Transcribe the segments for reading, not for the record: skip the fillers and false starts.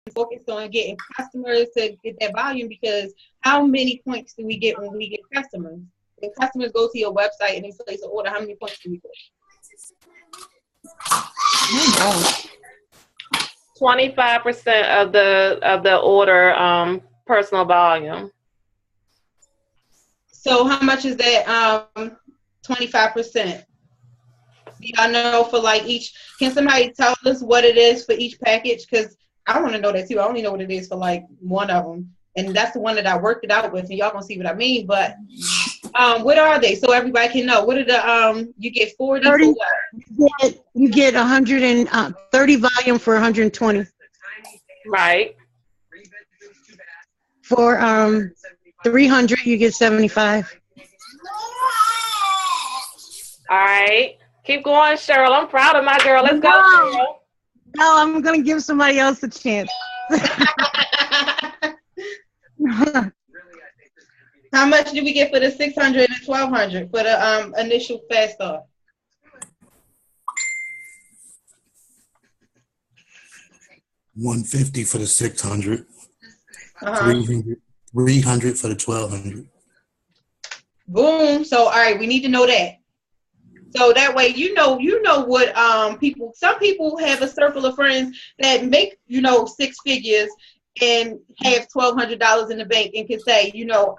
focused on getting customers to get that volume, because how many points do we get when we get customers? When customers go to your website and they place an order, how many points do we get? 25% of the order personal volume. So how much is that? 25%. Do y'all know for like each? Can somebody tell us what it is for each package? Because I want to know that too. I only know what it is for like one of them, and that's the one that I worked it out with, and y'all gonna see what I mean. But what are they? So everybody can know. What are the you get 40 for what? You get 130 volume for 120. Right. For 300 you get 75. All right. Keep going, Cheryl. I'm proud of my girl. Let's go, Cheryl. No, I'm gonna give somebody else a chance. How much do we get for the 600 and 1200 for the initial fast start? $150 for the 600. 300 for the 1200. Boom. So all right, we need to know that. So that way, you know what people. Some people have a circle of friends that make 6 figures and have $1,200 in the bank and can say,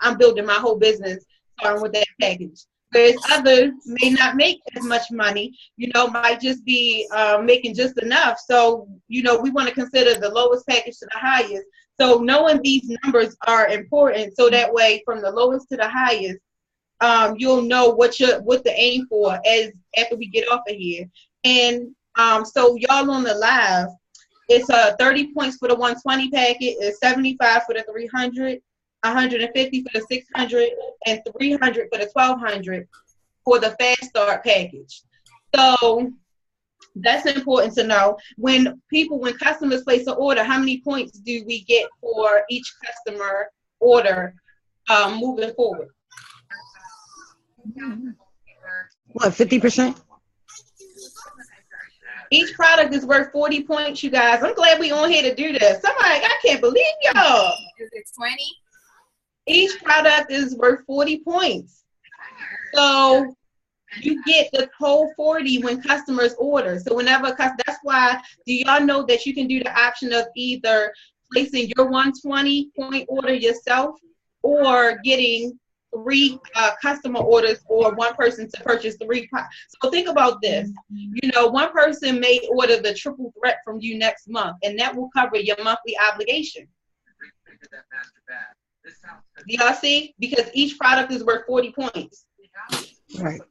I'm building my whole business starting with that package. Whereas others may not make as much money, might just be making just enough. So, we want to consider the lowest package to the highest. So knowing these numbers are important. So that way, from the lowest to the highest, you'll know what to aim for after we get off of here. And so y'all on the live, it's 30 points for the 120 packet, it's 75 for the 300, 150 for the 600, and 300 for the 1200 for the fast start package. So that's important to know. When customers place an order, how many points do we get for each customer order moving forward? What, 50%? Each product is worth 40 points, you guys. I'm glad we on here to do this. I can't believe y'all. Is it 20? Each product is worth 40 points. So you get the whole 40 when customers order. So that's why, do y'all know that you can do the option of either placing your 120 point order yourself or getting 3 customer orders or one person to purchase 3. So think about this. One person may order the triple threat from you next month, and that will cover your monthly obligation. Do y'all see? Because each product is worth 40 points. Right.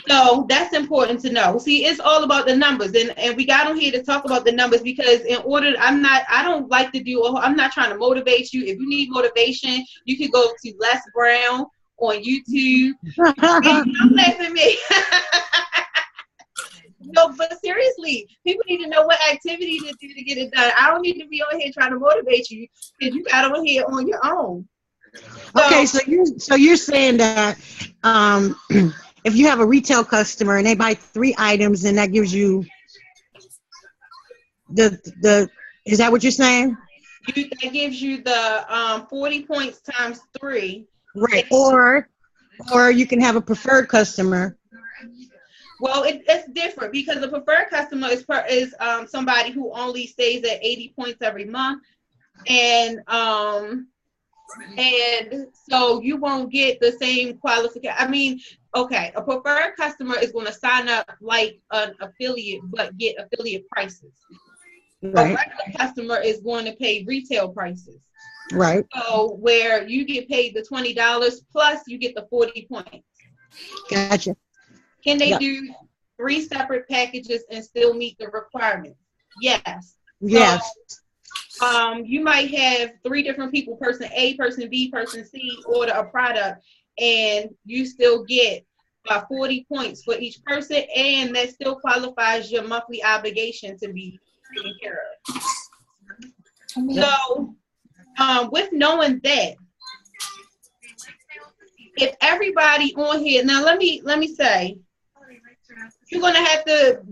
So that's important to know. See, it's all about the numbers, and we got on here to talk about the numbers because I'm not trying to motivate you. If you need motivation, you can go to Les Brown on YouTube. Don't laugh at me. No, but seriously, people need to know what activity to do to get it done. I don't need to be on here trying to motivate you because you got on here on your own. Okay, so you're saying that if you have a retail customer and they buy 3 items, then that gives you is that what you're saying? That gives you the 40 points times 3. Right. Or you can have a preferred customer. Well, it's different because the preferred customer is somebody who only stays at 80 points every month, and so you won't get the same qualification. I mean, okay, a preferred customer is going to sign up like an affiliate, but get affiliate prices. Right. A regular customer is going to pay retail prices. Right. So where you get paid the $20 plus you get the 40 points. Gotcha. Can they do 3 separate packages and still meet the requirements? Yes. Yes. So, you might have 3 different people, person A, person B, person C, order a product, and you still get 40 points for each person, and that still qualifies your monthly obligation to be taken care of. So, with knowing that, if everybody on here, now let me say, you're gonna have to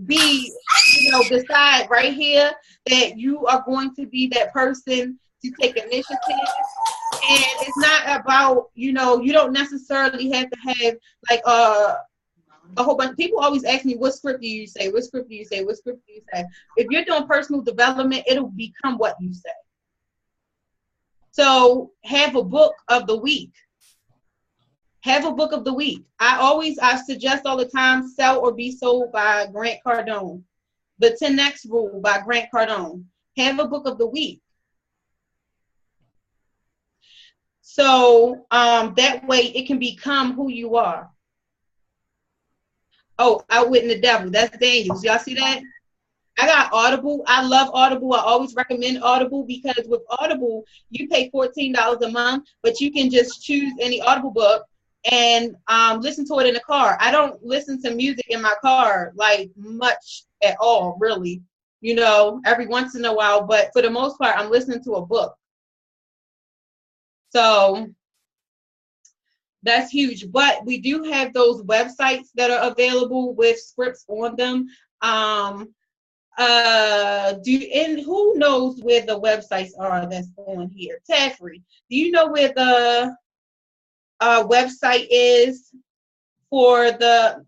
decide right here that you are going to be that person to take initiative. And it's not about, you know, you don't necessarily have to have like a whole bunch. People always ask me, what script do you say? What script do you say? What script do you say? If you're doing personal development, it'll become what you say. So have a book of the week. Have a book of the week. I suggest all the time, Sell or Be Sold by Grant Cardone. The 10X Rule by Grant Cardone. Have a book of the week. So that way it can become who you are. Oh, Outwitting the Devil. That's Daniels. Y'all see that? I got Audible. I love Audible. I always recommend Audible because with Audible, you pay $14 a month, but you can just choose any Audible book and listen to it in the car. I don't listen to music in my car like much at all, really. You know, every once in a while, but for the most part, I'm listening to a book. So that's huge. But we do have those websites that are available with scripts on them. And who knows where the websites are that's on here? Taffrey, do you know where the website is for the?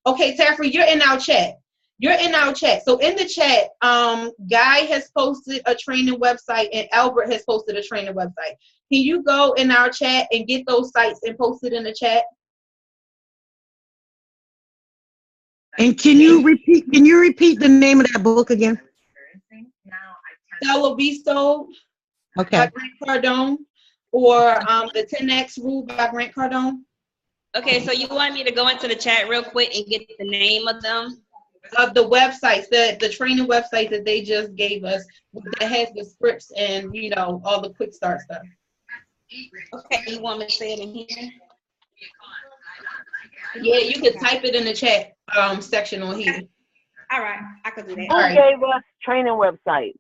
Okay, Taffrey, you're in our chat. You're in our chat. So in the chat, Guy has posted a training website and Albert has posted a training website. Can you go in our chat and get those sites and post it in the chat? And can you repeat the name of that book again? Sell or Be Sold Okay. by Grant Cardone, or the 10X Rule by Grant Cardone. Okay, so you want me to go into the chat real quick and get the name of them? Of the websites, the training website that they just gave us that has the scripts and, you know, all the quick start stuff. Okay, you want me to say it in here? Yeah, you can type it in the chat section on here. All right, I could do that. Who gave us training websites?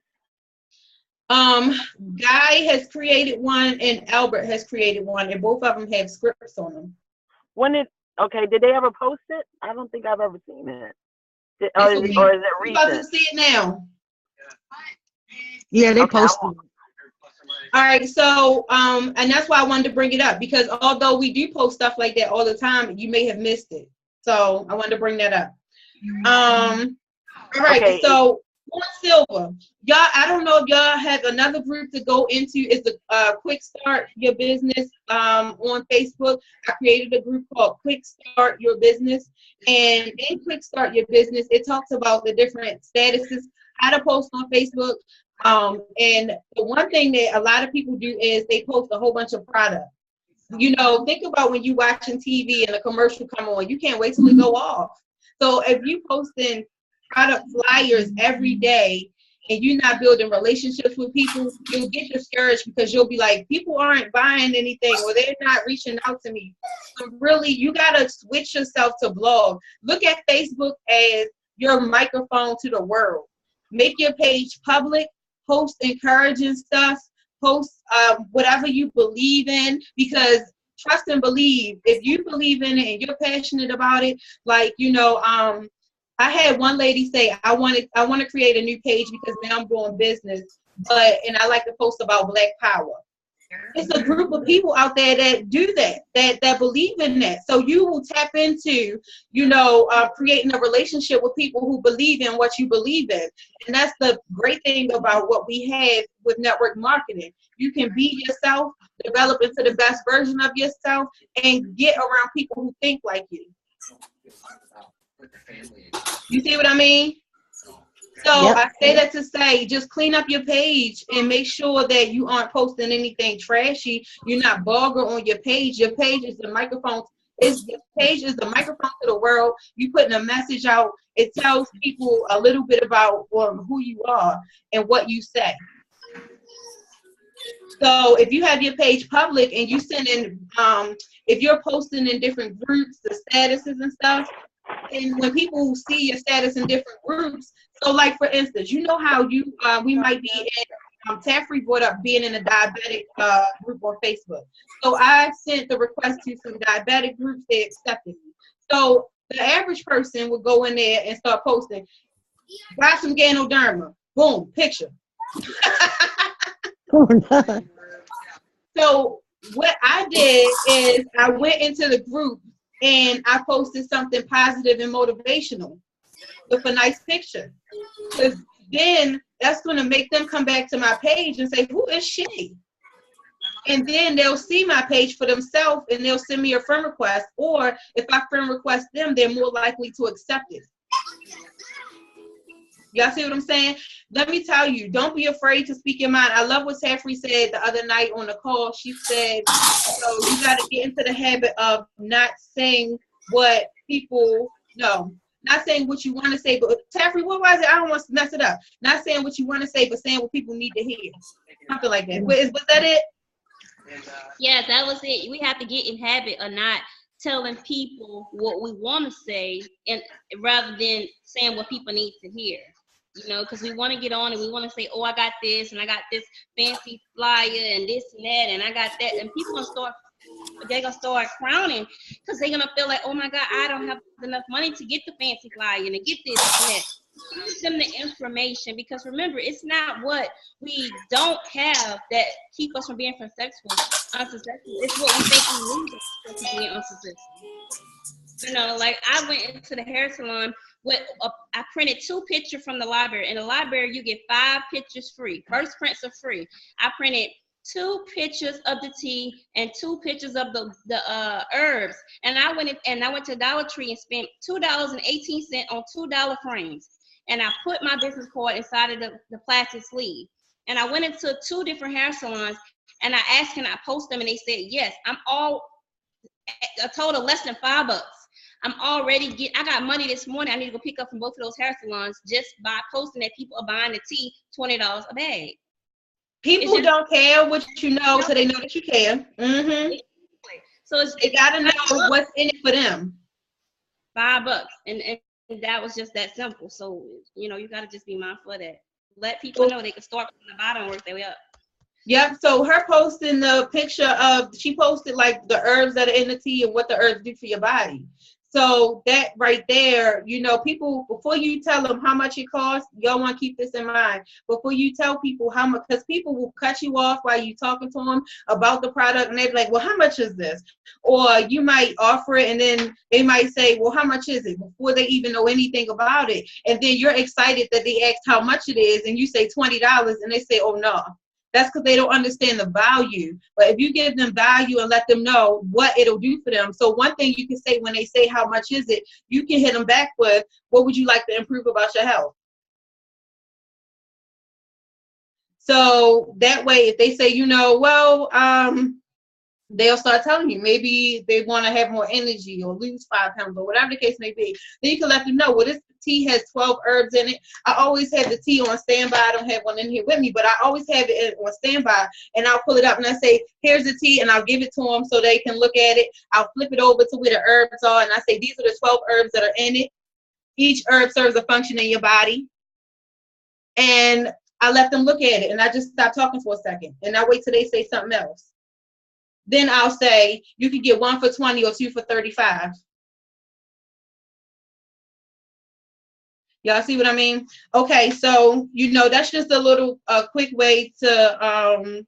Guy has created one and Albert has created one, and both of them have scripts on them. Did they ever post it? I don't think I've ever seen it. Or is it You're recent? about to see it now. Yeah, they Okay, posted. All right, so and that's why I wanted to bring it up, because although we do post stuff like that all the time, you may have missed it. So I wanted to bring that up. All right, okay. So Silver, y'all, I don't know if y'all have another group to go into. It's the Quick Start Your Business on Facebook. I created a group called Quick Start Your Business, and in Quick Start Your Business, it talks about the different statuses, how to post on Facebook. And the one thing that a lot of people do is they post a whole bunch of product. You know, think about when you watching TV and a commercial come on, you can't wait till it go off. So if you posting product flyers every day and you're not building relationships with people, you'll get discouraged because you'll be like, people aren't buying anything or they're not reaching out to me. So really, you got to switch yourself to blog. Look at Facebook as your microphone to the world. Make your page public, post encouraging stuff, post whatever you believe in, because trust and believe. If you believe in it and you're passionate about it, like, you know, I had one lady say, I want to create a new page because now I'm doing business, and I like to post about Black Power. It's a group of people out there that do that believe in that. So you will tap into, you know, creating a relationship with people who believe in what you believe in. And that's the great thing about what we have with network marketing. You can be yourself, develop into the best version of yourself, and get around people who think like you. You see what I mean? So yep. I say that to say, just clean up your page and make sure that you aren't posting anything trashy. You're not vulgar on your page. Your page is the microphone. Your page is the microphone to the world. You putting a message out. It tells people a little bit about who you are and what you say. So if you have your page public and you send in, if you're posting in different groups, the statuses and stuff, and when people see your status in different groups, so like for instance, you know how we might be in, Taffrey brought up being in a diabetic group on Facebook. So I sent the request to some diabetic groups, they accepted me. So the average person would go in there and start posting, buy some Ganoderma, Boom, picture. Oh, no. So what I did is I went into the group and I posted something positive and motivational with a nice picture. Because then that's going to make them come back to my page and say, who is she? And then they'll see my page for themselves and they'll send me a friend request. Or if I friend request them, they're more likely to accept it. Y'all see what I'm saying? Let me tell you, don't be afraid to speak your mind. I love what Taffrey said the other night on the call. She said, you got to get into the habit of not saying what people know. Not saying what you want to say, but Taffrey, what was it? I don't want to mess it up. Not saying what you want to say, but saying what people need to hear. Something like that. Was that it? Yeah, that was it. We have to get in habit of not telling people what we want to say, and rather than saying what people need to hear. You know, because we want to get on and we want to say, oh, I got this and I got this fancy flyer and this and that and I got that, and people they're gonna start crowning because they're gonna feel like, oh my God, I don't have enough money to get the fancy flyer and to get this and that. Give them the information, because remember, it's not what we don't have that keep us from being unsuccessful. It's what we think we need to be unsuccessful. You know, like I went into the hair salon I printed 2 pictures from the library. In the library, you get 5 pictures free. First prints are free. I printed 2 pictures of the tea and 2 pictures of the herbs. And I went to Dollar Tree and spent $2.18 on $2 frames. And I put my business card inside of the plastic sleeve. And I went into 2 different hair salons and I asked, can I post them? And they said, yes. I'm all a total less than $5. I'm already I got money this morning I need to go pick up from both of those hair salons just by posting that people are buying the tea, $20 a bag. People don't care what you know, so they know that you care. Mm-hmm. So they gotta know what's in it for them. $5, and that was just that simple. So you know, you gotta just be mindful of that. Let people know they can start from the bottom and work their way up. Yep. So her posting the picture she posted like the herbs that are in the tea and what the herbs do for your body. So that right there, you know, people, before you tell them how much it costs, y'all want to keep this in mind. Before you tell people how much, because people will cut you off while you talking to them about the product, and they're like, well, how much is this? Or you might offer it, and then they might say, well, how much is it? Before they even know anything about it. And then you're excited that they asked how much it is, and you say $20, and they say, oh, no. That's because they don't understand the value. But if you give them value and let them know what it'll do for them. So one thing you can say when they say how much is it, you can hit them back with, what would you like to improve about your health? So that way, if they say, you know, well, they'll start telling you maybe they want to have more energy or lose 5 pounds or whatever the case may be. Then you can let them know, well, this tea has 12 herbs in it. I always have the tea on standby. I don't have one in here with me, but I always have it on standby, and I'll pull it up and I say, here's the tea, and I'll give it to them so they can look at it. I'll flip it over to where the herbs are, and I say, these are the 12 herbs that are in it. Each herb serves a function in your body. And I let them look at it, and I just stop talking for a second, and I wait till they say something else. Then I'll say, you can get 1 for 20 or 2 for 35. Y'all see what I mean? Okay, so, you know, that's just a little quick way to,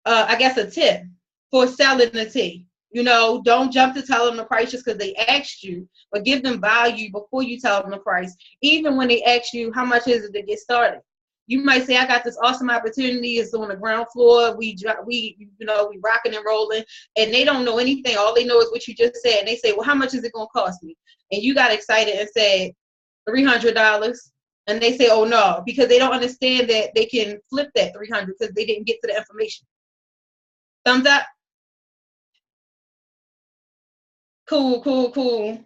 I guess, a tip for selling the tea. You know, don't jump to tell them the price just because they asked you, but give them value before you tell them the price. Even when they ask you, how much is it to get started? You might say, I got this awesome opportunity. It's on the ground floor. We rocking and rolling, and they don't know anything. All they know is what you just said. And they say, well, how much is it going to cost me? And you got excited and said, $300. And they say, oh, no, because they don't understand that they can flip that $300 because they didn't get to the information. Thumbs up? Cool.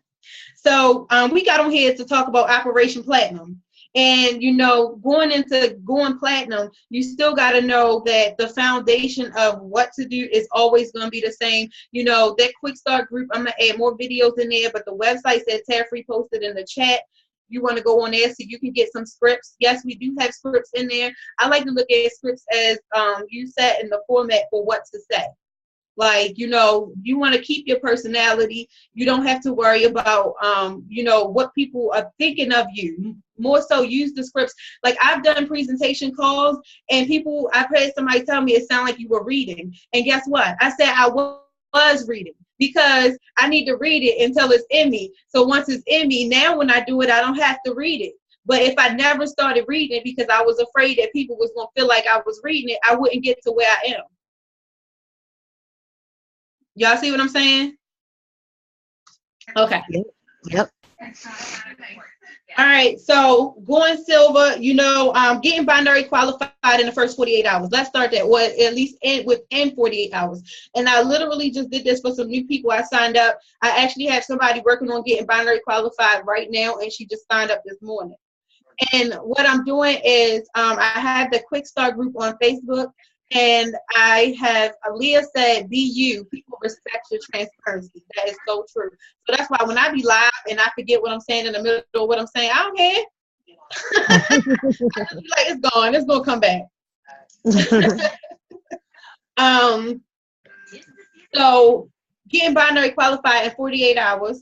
So we got on here to talk about Operation Platinum. And, you know, going platinum, you still got to know that the foundation of what to do is always going to be the same. You know, that quick start group, I'm going to add more videos in there, but the website that Taffrey posted in the chat, you want to go on there so you can get some scripts. Yes, we do have scripts in there. I like to look at scripts as you set in the format for what to say. Like, you know, you want to keep your personality. You don't have to worry about, you know, what people are thinking of you. more so use the scripts. Like I've done presentation calls and I've had somebody tell me it sounded like you were reading. And guess what? I said I was reading because I need to read it until it's in me. So once it's in me, now when I do it, I don't have to read it. But if I never started reading it because I was afraid that people was going to feel like I was reading it, I wouldn't get to where I am. Y'all see what I'm saying? Okay. Yep. All right. So going silver, getting binary qualified in the first 48 hours. Let's start that. Well, at least within 48 hours. And I literally just did this for some new people. I signed up. I actually have somebody working on getting binary qualified right now, and she just signed up this morning. And what I'm doing is I have the Quick Start group on Facebook. And I have, Aaliyah said, be you. People respect your transparency. That is so true. So that's why when I be live and I forget what I'm saying in the middle of what I'm saying, I don't care. I just be like, it's gone. It's going to come back. So getting binary qualified in 48 hours.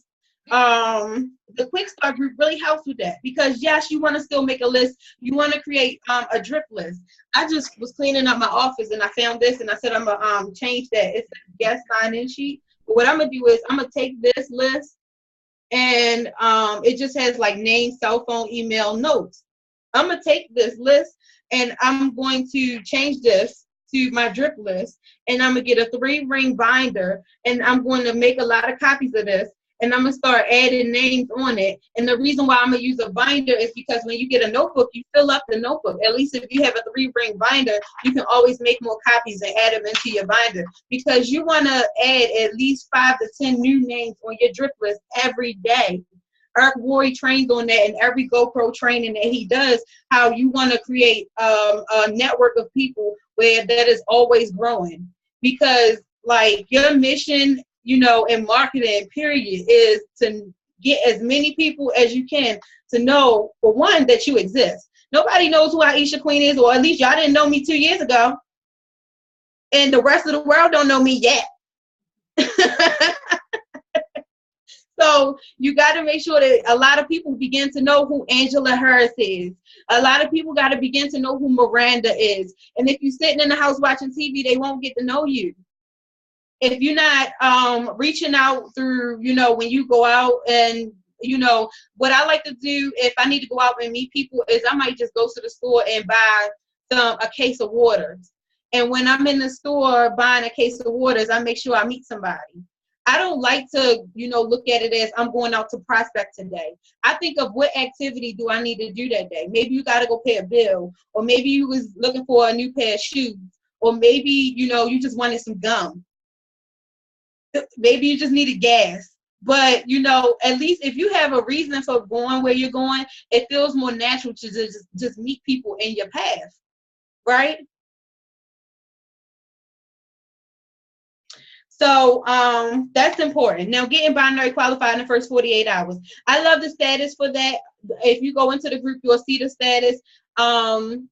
The Quick Start group really helps with that because yes, you want to still make a list. You want to create a drip list. I just was cleaning up my office and I found this and I said I'm gonna change that. It's a guest sign-in sheet. But what I'm gonna do is I'm gonna take this list and it just has like name, cell phone, email, notes. I'm gonna take this list and I'm going to change this to my drip list and I'm gonna get a 3-ring binder and I'm going to make a lot of copies of this. And I'm going to start adding names on it. And the reason why I'm going to use a binder is because when you get a notebook, you fill up the notebook. At least if you have a 3-ring binder, you can always make more copies and add them into your binder. Because you want to add at least 5 to 10 new names on your drip list every day. Eric Worre trains on that in every GoPro training that he does, how you want to create a network of people where that is always growing. Because like your mission in marketing, period, is to get as many people as you can to know, for one, that you exist. Nobody knows who Aiesha Queen is, or at least y'all didn't know me 2 years ago. And the rest of the world don't know me yet. So you got to make sure that a lot of people begin to know who Angela Harris is. A lot of people got to begin to know who Miranda is. And if you're sitting in the house watching TV, they won't get to know you. If you're not reaching out through, when you go out and, what I like to do if I need to go out and meet people is I might just go to the store and buy a case of waters. And when I'm in the store buying a case of waters, I make sure I meet somebody. I don't like to, look at it as I'm going out to prospect today. I think of what activity do I need to do that day. Maybe you got to go pay a bill, or maybe you was looking for a new pair of shoes, or maybe, you just wanted some gum. Maybe you just needed gas. But, at least if you have a reason for going where you're going, it feels more natural to just meet people in your path, right? So that's important. Now, getting binary qualified in the first 48 hours. I love the status for that. If you go into the group, you'll see the status.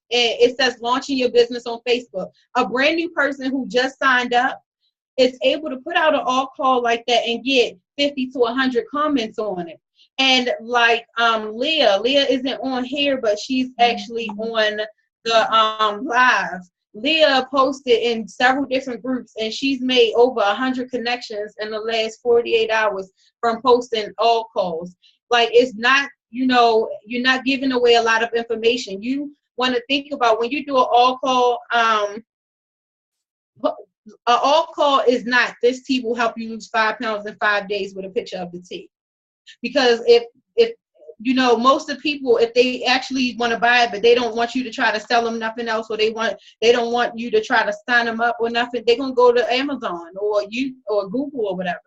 It says launching your business on Facebook. A brand new person who just signed up is able to put out an all call like that and get 50 to 100 comments on it. And like Leah isn't on here, but she's actually on the live. Leah posted in several different groups and she's made over 100 connections in the last 48 hours from posting all calls. Like, it's not, you're not giving away a lot of information. You want to think about when you do an all call, an all call is not, this tea will help you lose 5 pounds in 5 days with a picture of the tea. Because if most of the people, if they actually want to buy it, but they don't want you to try to sell them nothing else, or they don't want you to try to sign them up or nothing, they're going to go to Amazon or Google or whatever.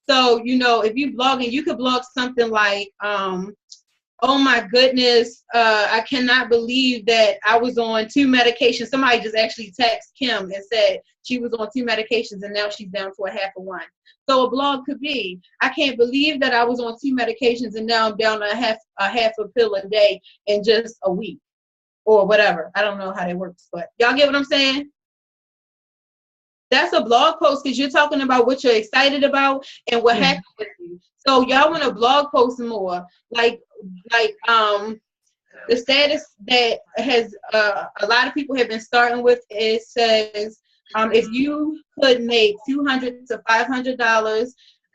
So, if you blogging, you could blog something like, oh my goodness, I cannot believe that I was on 2 medications. Somebody just actually texted Kim and said she was on 2 medications and now she's down to a half of one. So a blog could be, I can't believe that I was on 2 medications and now I'm down to a half a pill a day in just a week or whatever. I don't know how that works, but y'all get what I'm saying? That's a blog post because you're talking about what you're excited about and what happened with you. So y'all want to blog post more. Like The status that has a lot of people have been starting with, it says if you could make $200 to $500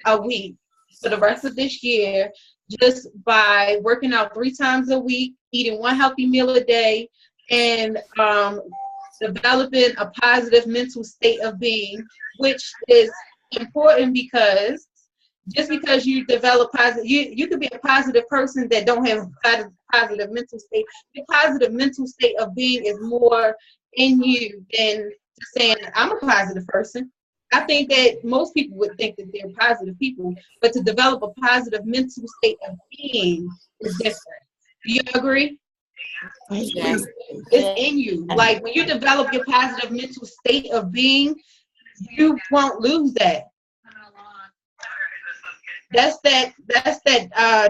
a week for the rest of this year, just by working out 3 times a week, eating 1 healthy meal a day, and developing a positive mental state of being, which is important because just because you develop positive, you could be a positive person that don't have a positive mental state. The positive mental state of being is more in you than saying I'm a positive person. I think that most people would think that they're positive people, but to develop a positive mental state of being is different. Do you agree? Yeah. It's in you. Like when you develop your positive mental state of being, you won't lose that. That's that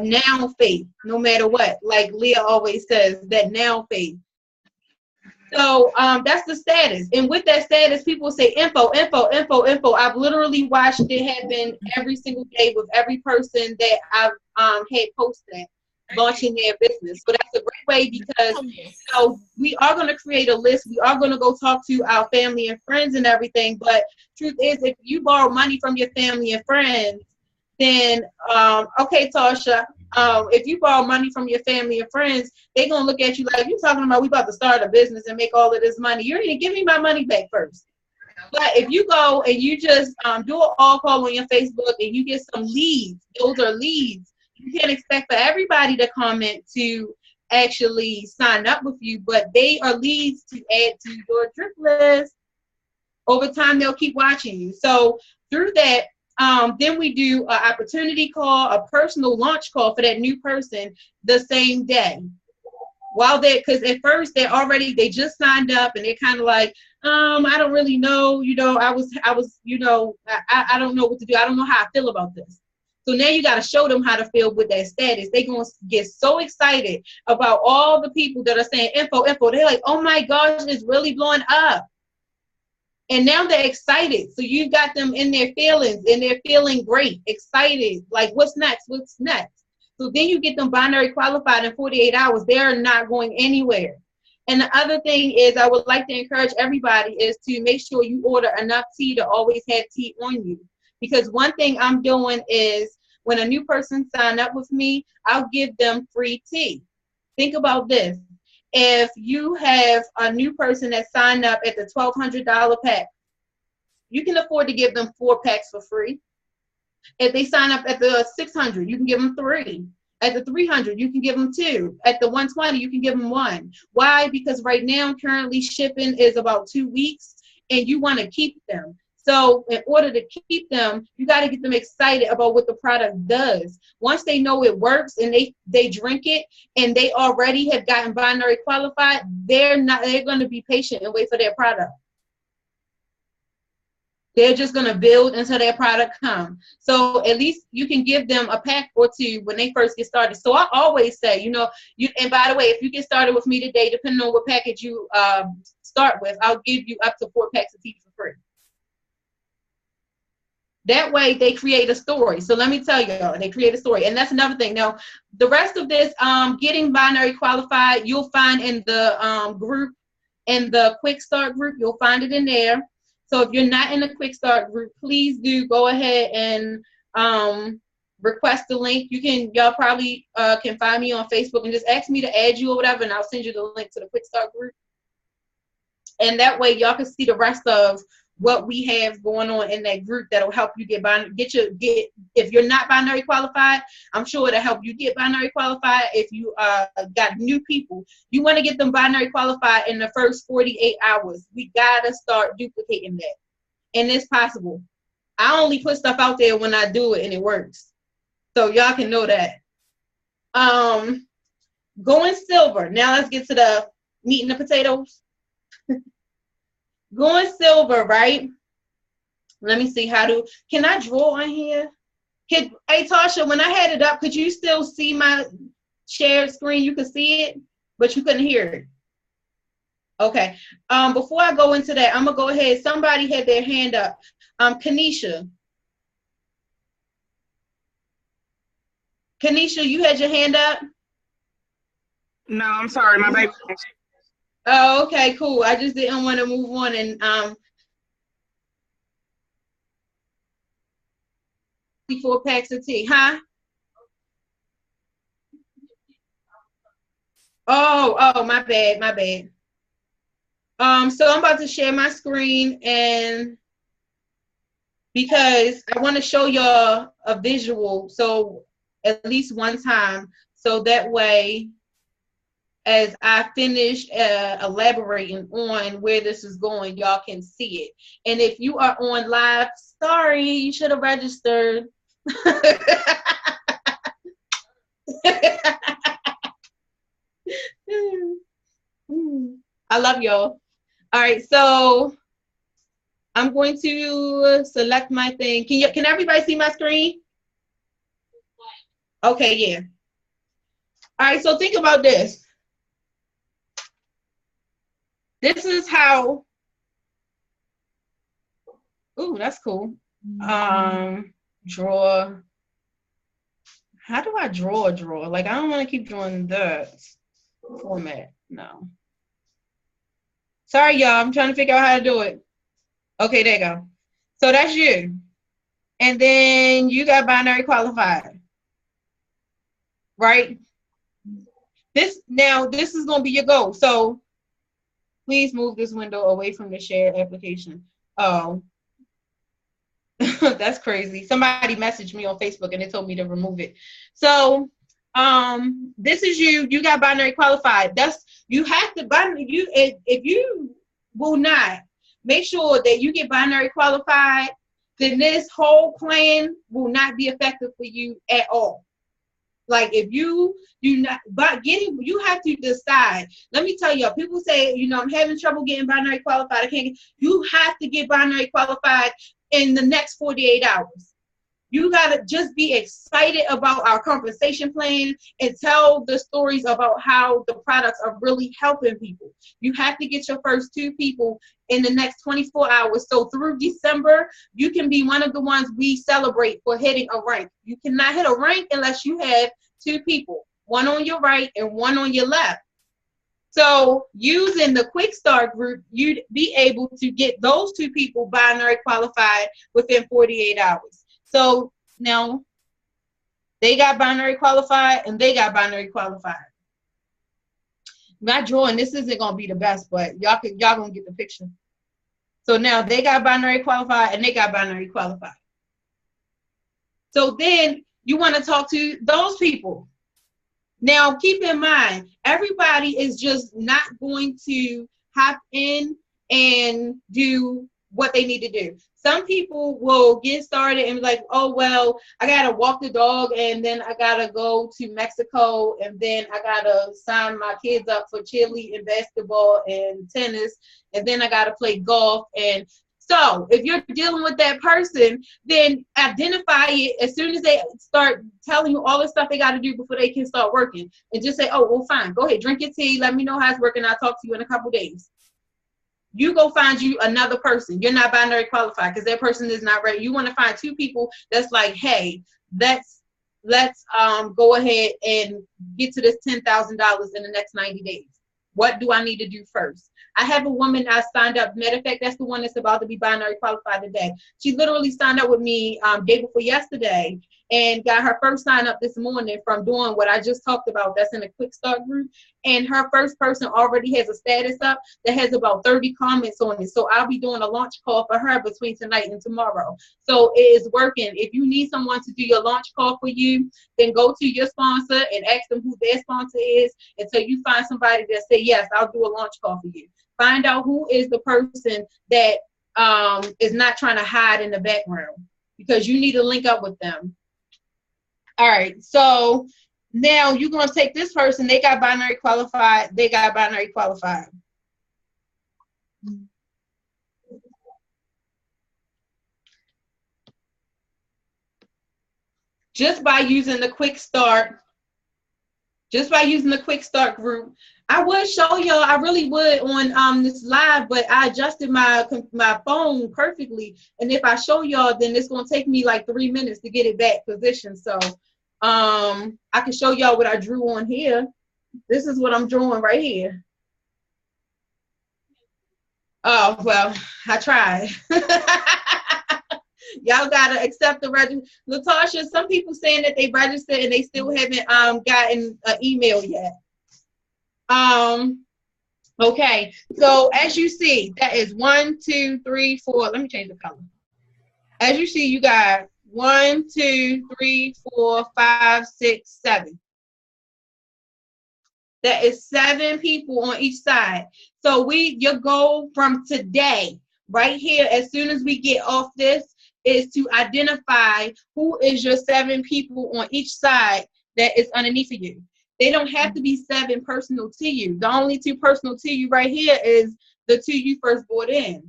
now faith, no matter what. Like Leah always says, that now faith. So that's the status. And with that status, people say info. I've literally watched it happen every single day with every person that I've had posted launching their business. So that's a great way because we are going to create a list. We are going to go talk to our family and friends and everything. But truth is, if you borrow money from your family and friends, then okay, Tasha, if you borrow money from your family and friends, they're going to look at you like, you're talking about we about to start a business and make all of this money. You didn't give me my money back first. But if you go and you just do an all call on your Facebook and you get some leads, those are leads. You can't expect for everybody to comment to actually sign up with you, but they are leads to add to your drip list. Over time, they'll keep watching you. So through that, then we do an opportunity call, a personal launch call for that new person the same day. While because at first they just signed up and they're kind of like, I don't really know, I was, I don't know what to do. I don't know how I feel about this. So now you got to show them how to feel with that status. They're going to get so excited about all the people that are saying info. They're like, oh my gosh, it's really blowing up. And now they're excited. So you got them in their feelings and they're feeling great, excited. Like, what's next? What's next? So then you get them binary qualified in 48 hours. They're not going anywhere. And the other thing is I would like to encourage everybody is to make sure you order enough tea to always have tea on you. Because one thing I'm doing is when a new person sign up with me, I'll give them free tea. Think about this. If you have a new person that signed up at the $1,200 pack, you can afford to give them 4 packs for free. If they sign up at the $600, you can give them 3. At the $300, you can give them 2. At the $120, you can give them 1. Why? Because right now, currently shipping is about 2 weeks, and you want to keep them. So in order to keep them, you got to get them excited about what the product does. Once they know it works and they drink it and they already have gotten binary qualified, they're going to be patient and wait for their product. They're just going to build until their product comes. So at least you can give them a pack or 2 when they first get started. So I always say, and by the way, if you get started with me today, depending on what package you start with, I'll give you up to 4 packs of tea for free. That way they create a story. So let me tell you, they create a story. And that's another thing. Now, the rest of this, getting binary qualified, you'll find in the group, in the Quick Start group, you'll find it in there. So if you're not in the Quick Start group, please do go ahead and request the link. Y'all probably can find me on Facebook and just ask me to add you or whatever, and I'll send you the link to the Quick Start group. And that way y'all can see the rest of what we have going on in that group that'll help you if you're not binary qualified, I'm sure it'll help you get binary qualified. If you got new people, you want to get them binary qualified in the first 48 hours. We gotta start duplicating that. And it's possible. I only put stuff out there when I do it and it works. So y'all can know that. Going silver. Now let's get to the meat and the potatoes. Going silver, right? Let me see can I draw on here? Hey, Tasha, when I had it up, could you still see my shared screen? You could see it, but you couldn't hear it. Okay. Before I go into that, I'm going to go ahead. Somebody had their hand up. Kanisha. Kanisha, you had your hand up? No, I'm sorry, my baby. Oh, okay, cool. I just didn't want to move on and 4 packs of tea, huh? Oh, my bad, my bad. So I'm about to share my screen, and because I want to show y'all a visual, so at least one time, so that way, as I finish elaborating on where this is going, y'all can see it. And if you are on live, sorry, you should have registered. I love y'all. All right, so I'm going to select my thing. Can everybody see my screen? Okay, yeah. All right, so think about this. This is how. Ooh, that's cool. Draw. How do I draw? Like, I don't want to keep drawing that format. No. Sorry, y'all. I'm trying to figure out how to do it. Okay, there you go. So that's you. And then you got binary qualified. Right? This is going to be your goal. So please move this window away from the shared application. Oh. That's crazy. Somebody messaged me on Facebook and they told me to remove it. So this is you got binary qualified. You have to if you will not make sure that you get binary qualified, then this whole plan will not be effective for you at all. Like, if you do not, but you have to decide. Let me tell y'all, people say, I'm having trouble getting binary qualified. You have to get binary qualified in the next 48 hours. You got to just be excited about our compensation plan and tell the stories about how the products are really helping people. You have to get your first 2 people in the next 24 hours. So through December, you can be one of the ones we celebrate for hitting a rank. You cannot hit a rank unless you have 2 people, one on your right and one on your left. So using the Quick Start group, you'd be able to get those 2 people binary qualified within 48 hours. So now they got binary qualified and they got binary qualified. Not drawing, this isn't gonna be the best, but y'all gonna get the picture. So now they got binary qualified and they got binary qualified. So then you want to talk to those people. Now, keep in mind, everybody is just not going to hop in and do what they need to do. Some people will get started and be like, oh, well, I got to walk the dog, and then I got to go to Mexico, and then I got to sign my kids up for cheerleading, basketball, and tennis, and then I got to play golf. And so if you're dealing with that person, then identify it as soon as they start telling you all the stuff they got to do before they can start working. And just say, oh, well, fine. Go ahead. Drink your tea. Let me know how it's working. I'll talk to you in a couple days. You go find you another person. You're not binary qualified because that person is not ready. You want to find 2 people that's like, hey, let's go ahead and get to this $10,000 in the next 90 days. What do I need to do first? I have a woman I signed up. Matter of fact, that's the one that's about to be binary qualified today. She literally signed up with me day before yesterday and got her first sign up this morning from doing what I just talked about. That's in a Quick Start group. And her first person already has a status up that has about 30 comments on it. So I'll be doing a launch call for her between tonight and tomorrow. So it is working. If you need someone to do your launch call for you, then go to your sponsor and ask them who their sponsor is until you find somebody that say, yes, I'll do a launch call for you. Find out who is the person that is not trying to hide in the background, because you need to link up with them. All right, so now you're going to take this person. They got binary qualified. They got binary qualified. Just by using the Quick Start, group, I would show y'all, I really would on this live, but I adjusted my phone perfectly. And if I show y'all, then it's going to take me like 3 minutes to get it back positioned. So I can show y'all what I drew on here. This is what I'm drawing right here. Oh, well, I tried. Y'all gotta accept the register. Latasha, some people saying that they registered and they still haven't gotten an email yet. Okay, so as you see, that is 1, 2, 3, 4. Let me change the color. As you see, you got 1, 2, 3, 4, 5, 6, 7. That is 7 people on each side. So your goal from today, right here, as soon as we get off this, is to identify who is your 7 people on each side that is underneath of you. They don't have to be 7 personal to you. The only 2 personal to you right here is the 2 you first brought in.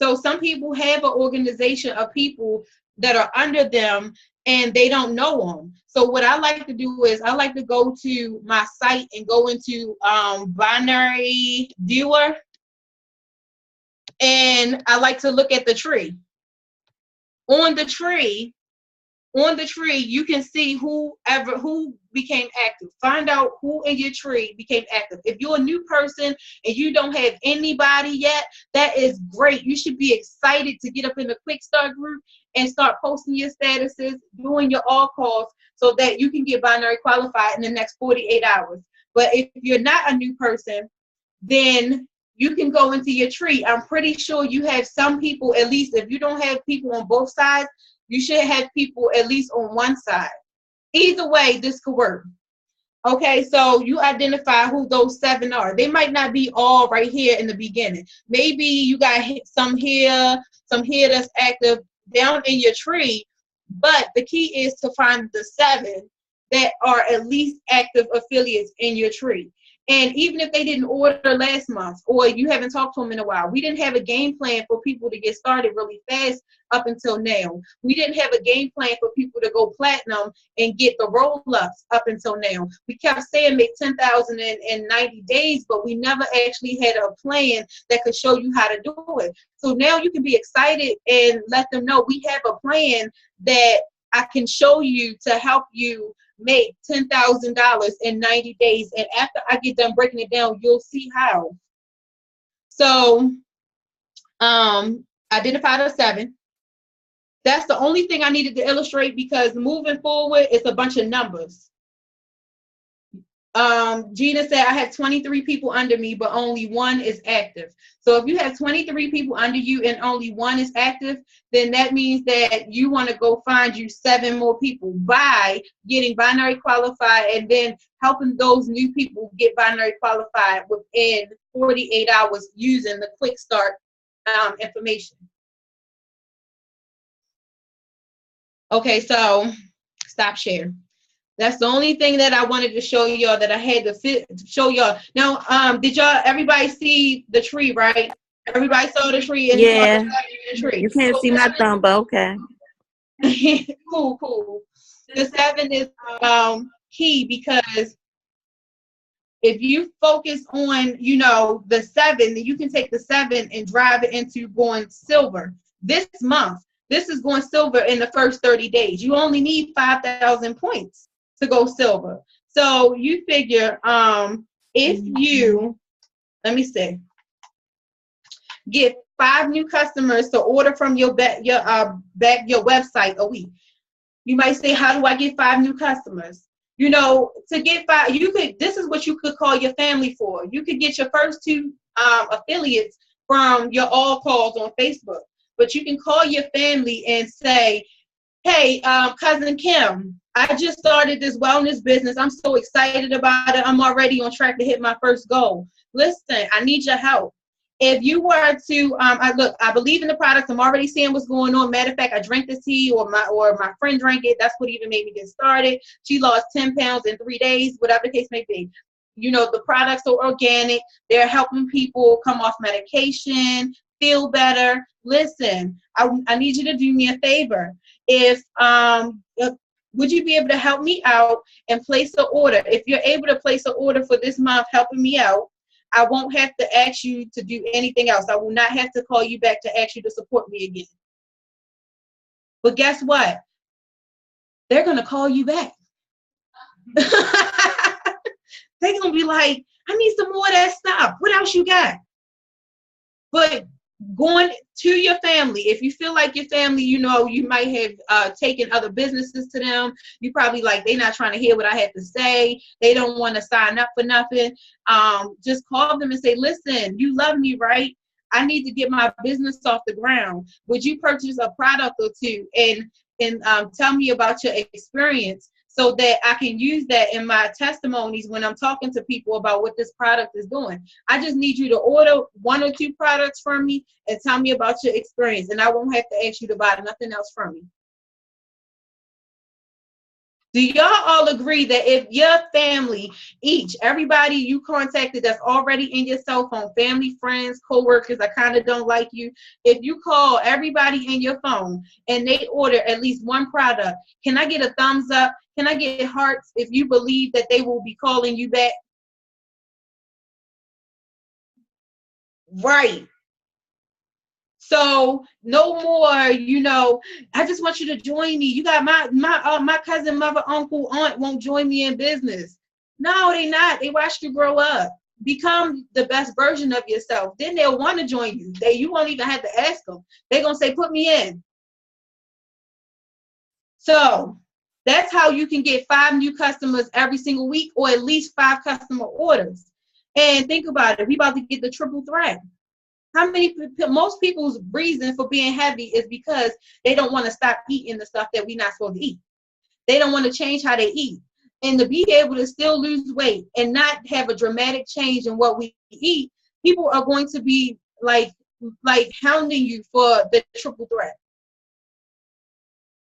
So some people have an organization of people that are under them and they don't know them. So what I like to do is I like to go to my site and go into binary viewer, and I like to look at the tree. On the tree, you can see who became active. Find out who in your tree became active. If you're a new person and you don't have anybody yet, that is great. You should be excited to get up in the quick start group and start posting your statuses, doing your all calls so that you can get binary qualified in the next 48 hours. But if you're not a new person, then you can go into your tree. I'm pretty sure you have some people, at least if you don't have people on both sides, you should have people at least on one side. Either way, this could work. Okay, so you identify who those 7 are. They might not be all right here in the beginning. Maybe you got some here that's active down in your tree, but the key is to find the 7 that are at least active affiliates in your tree. And even if they didn't order last month or you haven't talked to them in a while, we didn't have a game plan for people to get started really fast up until now. We didn't have a game plan for people to go platinum and get the roll-ups up until now. We kept saying make 10,000 in 90 days, but we never actually had a plan that could show you how to do it. So now you can be excited and let them know we have a plan that I can show you to help you make $10,000 in 90 days. And after I get done breaking it down, you'll see how. So identify the 7. That's the only thing I needed to illustrate because moving forward, it's a bunch of numbers. Gina said I have 23 people under me, but only 1 is active. So if you have 23 people under you and only 1 is active, then that means that you want to go find you 7 more people by getting binary qualified and then helping those new people get binary qualified within 48 hours using the quick start information. Okay, so stop share. That's the only thing that I wanted to show y'all that I had to show y'all. Now, did everybody see the tree, right? Everybody saw the tree? And yeah. The tree. You can't see my thumb, but okay. Cool. The 7 is key because if you focus on, the 7, then you can take the 7 and drive it into going silver this month. This is going silver in the first 30 days. You only need 5,000 points to go silver. So you figure if you, let me see, get 5 new customers to order from your website a week. You might say, how do I get 5 new customers? To get 5, this is what you could call your family for. You could get your first 2 affiliates from your all calls on Facebook, but you can call your family and say, hey, cousin Kim, I just started this wellness business. I'm so excited about it. I'm already on track to hit my first goal. Listen, I need your help. If you were to, I believe in the products. I'm already seeing what's going on. Matter of fact, I drank this tea, or my friend drank it. That's what even made me get started. She lost 10 pounds in 3 days, whatever the case may be. The products are organic. They're helping people come off medication, feel better. Listen, I need you to do me a favor. Would you be able to help me out and place an order? If you're able to place an order for this month, helping me out, I won't have to ask you to do anything else. I will not have to call you back to ask you to support me again. But guess what? They're going to call you back. they're going to be like, I need some more of that stuff. What else you got? But going to your family, if you feel like your family, you know, you might have taken other businesses to them. You probably like, they're not trying to hear what I have to say. They don't want to sign up for nothing. Just call them and say, listen, you love me, right? I need to get my business off the ground. Would you purchase a product or two and tell me about your experience so that I can use that in my testimonies when I'm talking to people about what this product is doing. I just need you to order 1 or 2 products from me and tell me about your experience, and I won't have to ask you to buy nothing else from me. Do y'all all agree that if your family, everybody you contacted that's already in your cell phone, family, friends, co-workers, I kind of don't like you, if you call everybody in your phone and they order at least 1 product, can I get a thumbs up? Can I get hearts if you believe that they will be calling you back? Right. So no more, you know, I just want you to join me. You got my cousin, mother, uncle, aunt won't join me in business. No, they not. They watched you grow up. Become the best version of yourself. Then they'll want to join you. You won't even have to ask them. They're going to say, put me in. So that's how you can get 5 new customers every single week, or at least 5 customer orders. And think about it. We about to get the triple threat. Most people's reason for being heavy is because they don't want to stop eating the stuff that we're not supposed to eat. They don't want to change how they eat. And to be able to still lose weight and not have a dramatic change in what we eat, people are going to be like hounding you for the triple threat.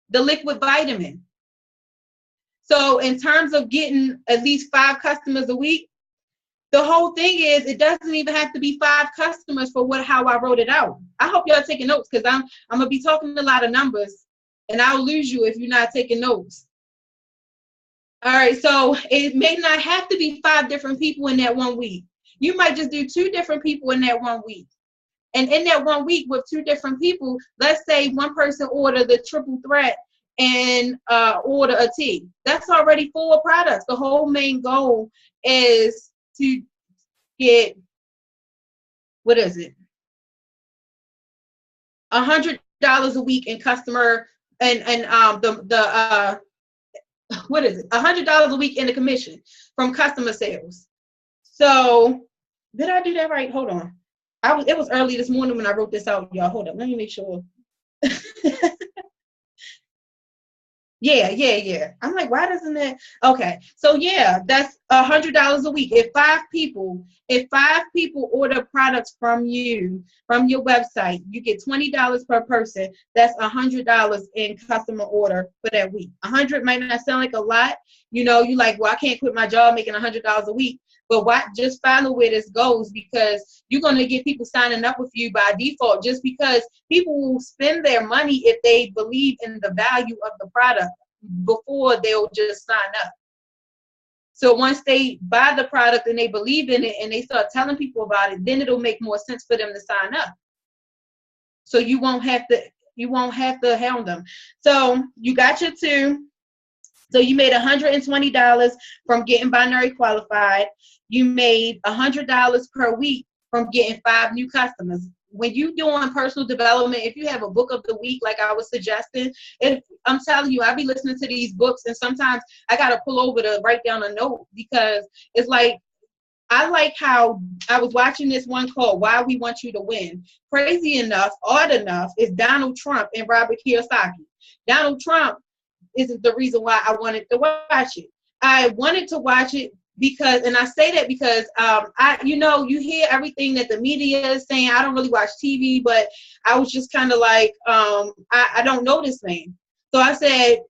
The liquid vitamin. So in terms of getting at least 5 customers a week, the whole thing is it doesn't even have to be 5 customers for how I wrote it out. I hope y'all taking notes, because I'm going to be talking a lot of numbers and I'll lose you if you're not taking notes. All right, so it may not have to be 5 different people in that 1 week. You might just do 2 different people in that 1 week. And in that 1 week with 2 different people, let's say one person order the triple threat and order a tea. That's already 4 products. The whole main goal is to get, what is it? $100 a week in customer what is it? $100 a week in the commission from customer sales. So did I do that right? Hold on. It was early this morning when I wrote this out, y'all. Hold up. Let me make sure. Yeah. I'm like, why doesn't that? Okay. So yeah, that's $100 a week. If 5 people order products from you, from your website, you get $20 per person. That's $100 in customer order for that week. 100 might not sound like a lot. You know, you like, well, I can't quit my job making $100 a week. But just follow where this goes, because you're going to get people signing up with you by default, just because people will spend their money if they believe in the value of the product before they'll just sign up. So once they buy the product and they believe in it and they start telling people about it, then it'll make more sense for them to sign up. So you won't have to hound them. So you got your 2. So you made $120 from getting binary qualified. You made $100 per week from getting 5 new customers. When you're doing personal development, if you have a book of the week, like I was suggesting, I'm telling you, I be listening to these books and sometimes I got to pull over to write down a note, because it's like, I like how I was watching this one called Why We Want You to Win. Crazy enough, odd enough, is Donald Trump and Robert Kiyosaki. Donald Trump isn't the reason why I wanted to watch it. I wanted to watch it because, and I say that because you hear everything that the media is saying. I don't really watch TV, but I was just kind of like, I don't know this man. So I said,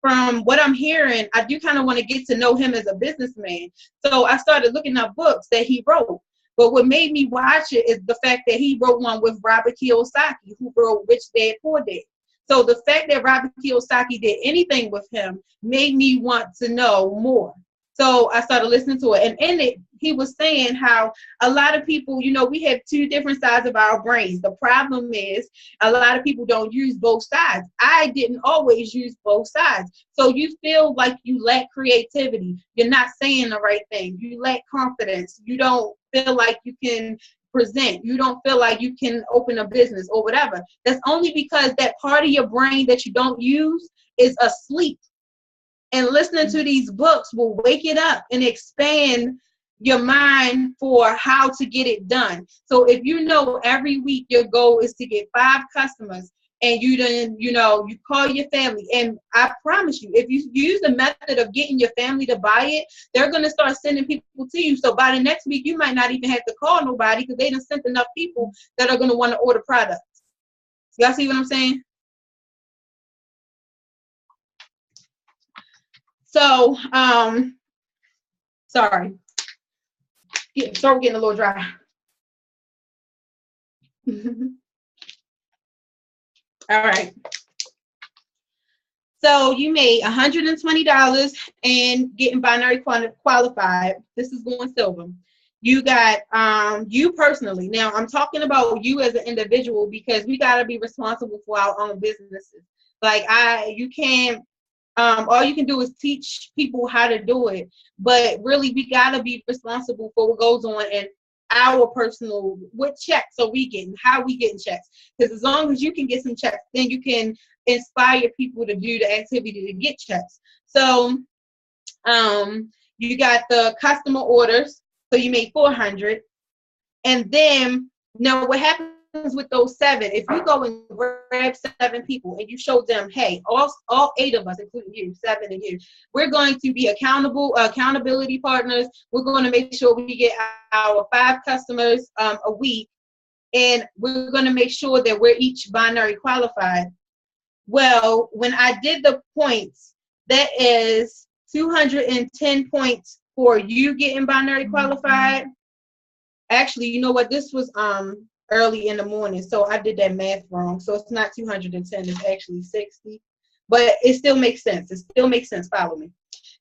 from what I'm hearing, I do kind of want to get to know him as a businessman. So I started looking up books that he wrote. But what made me watch it is the fact that he wrote one with Robert Kiyosaki, who wrote Rich Dad, Poor Dad. So the fact that Robert Kiyosaki did anything with him made me want to know more. So I started listening to it. And in it, he was saying how a lot of people, you know, we have two different sides of our brains. The problem is a lot of people don't use both sides. I didn't always use both sides. So you feel like you lack creativity. You're not saying the right thing. You lack confidence. You don't feel like you can present. You don't feel like you can open a business or whatever. That's only because that part of your brain that you don't use is asleep. And listening to these books will wake it up and expand your mind for how to get it done. So if you know every week your goal is to get 5 customers, and you then, you know, you call your family, and I promise you, if you use the method of getting your family to buy it, they're going to start sending people to you. So by the next week, you might not even have to call nobody because they done sent enough people that are going to want to order products. Y'all see what I'm saying? So, sorry. Throat getting a little dry. All right. So you made $120 and getting binary qualified. This is going silver. You got you personally. Now I'm talking about you as an individual because we got to be responsible for our own businesses. Like you can't. All you can do is teach people how to do it, but really we gotta be responsible for what goes on in our personal, what checks are we getting, how we getting checks. Because as long as you can get some checks, then you can inspire people to do the activity to get checks. So you got the customer orders, so you made 400, and then now what happens with those 7, if you go and grab 7 people and you show them, hey, all 8 of us, including you, 7 of you, we're going to be accountability partners. We're going to make sure we get our 5 customers a week, and we're going to make sure that we're each binary qualified. Well, when I did the points, that is 210 points for you getting binary qualified. Actually, you know what? This was early in the morning, so I did that math wrong. So it's not 210, it's actually 60. But it still makes sense. It still makes sense. Follow me.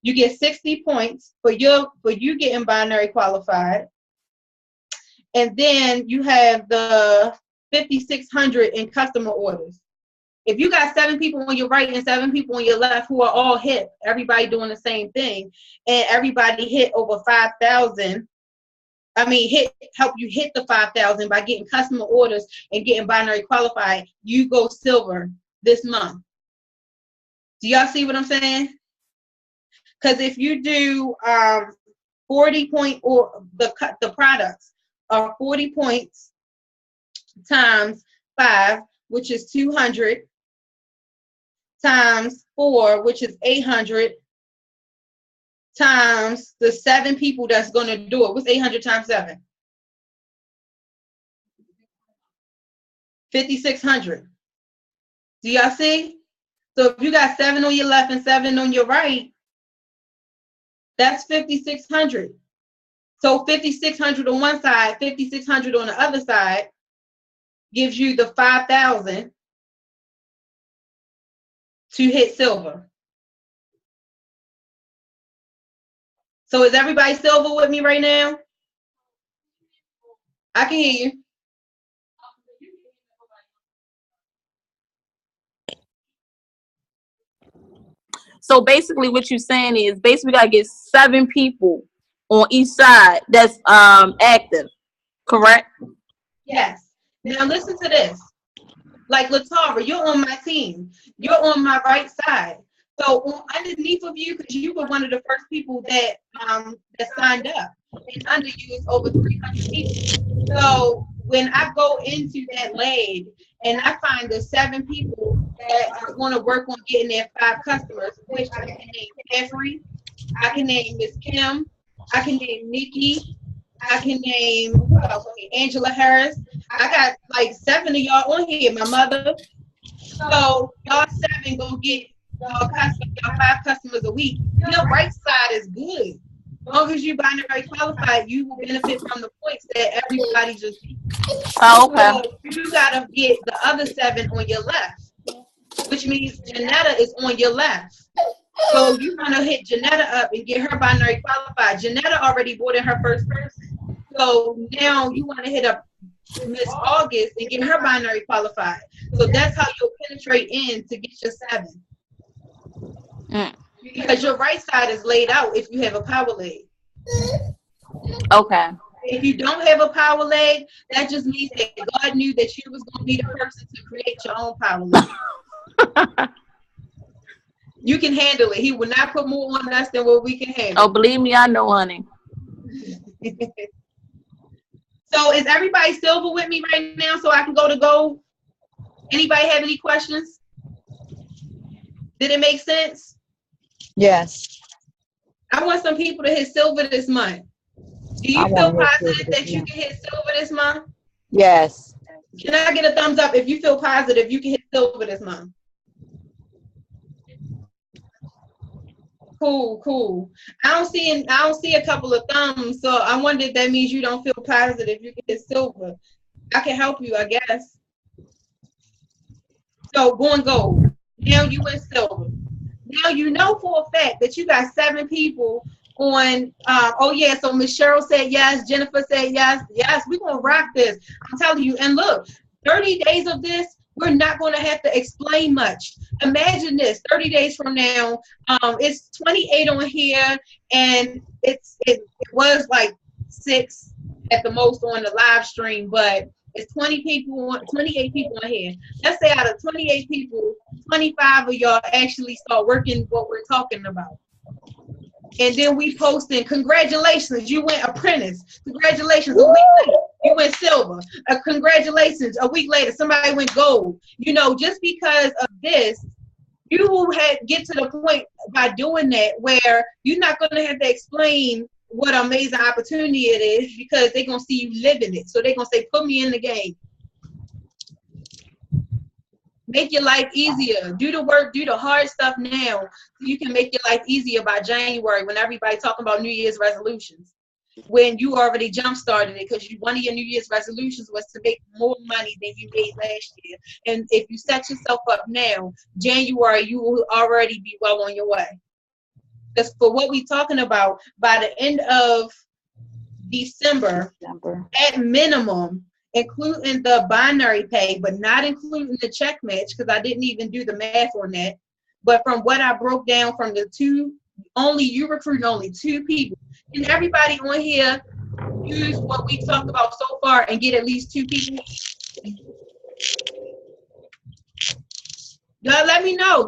You get 60 points for you getting binary qualified. And then you have the 5,600 in customer orders. If you got 7 people on your right and 7 people on your left who are all hit, everybody doing the same thing, and everybody hit over 5,000, help you hit the 5,000 by getting customer orders and getting binary qualified, you go silver this month. Do y'all see what I'm saying? Because if you do 40 point, or the products are 40 points times 5, which is 200, times 4, which is 800, times the 7 people that's going to do it. What's 800 times 7? 5,600. Do y'all see? So if you got 7 on your left and 7 on your right, that's 5,600. So 5,600 on one side, 5,600 on the other side gives you the 5,000 to hit silver. So is everybody silver with me right now? I can hear you. So basically what you're saying is basically we gotta get 7 people on each side that's active, correct? Yes. Now listen to this. Like Latara, you're on my team. You're on my right side. So underneath of you, because you were one of the first people that signed up, and under you is over 300 people. So when I go into that leg and I find the 7 people that are going to work on getting their 5 customers, which I can name Jeffrey, I can name Miss Kim, I can name Nikki, I can name who else? Okay, Angela Harris. I got like 7 of y'all on here. My mother. So y'all 7 gonna get y'all 5 customers a week. Your right side is good. As long as you binary qualified, you will benefit from the points that everybody just beat. Oh, okay. So you gotta get the other 7 on your left, which means Janetta is on your left. So you want to hit Janetta up and get her binary qualified. Janetta already bought in her first person. So now you want to hit up Miss August and get her binary qualified. So that's how you'll penetrate in to get your 7. Because your right side is laid out if you have a power leg. Okay. If you don't have a power leg, that just means that God knew that you was going to be the person to create your own power leg. You can handle it. He will not put more on us than what we can handle. Oh, believe me, I know, honey. So is everybody silver with me right now so I can go to gold? Anybody have any questions? Did it make sense? Yes. I want some people to hit silver this month. Do you feel positive that you can hit silver this month? Yes. Can I get a thumbs up if you feel positive you can hit silver this month? Cool. I don't see a couple of thumbs, so I wonder if that means you don't feel positive you can hit silver. I can help you, I guess. So going gold. Now you went silver. Now you know for a fact that you got 7 people on. So Miss Cheryl said yes. Jennifer said yes. Yes, we're gonna rock this. I'm telling you. And look, 30 days of this, we're not gonna have to explain much. Imagine this: 30 days from now, it's 28 on here, and it was like 6 at the most on the live stream, but it's 28 people on here. Let's say out of 28 people, 25 of y'all actually start working what we're talking about. And then we posting, congratulations, you went apprentice. Congratulations, a week later, you went silver. Congratulations, a week later, somebody went gold. You know, just because of this, you will get to the point by doing that where you're not going to have to explain what an amazing opportunity it is, because they're going to see you living it. So they're going to say, put me in the game. Make your life easier. Do the work, do the hard stuff now, so you can make your life easier by January when everybody's talking about New Year's resolutions. When you already jump-started it, because one of your New Year's resolutions was to make more money than you made last year. And if you set yourself up now, January, you will already be well on your way. Because for what we're talking about, by the end of December, at minimum, including the binary pay, but not including the check match, because I didn't even do the math on that. But from what I broke down from the 2, you recruit only 2 people. Can everybody on here use what we talked about so far and get at least 2 people? Let me know.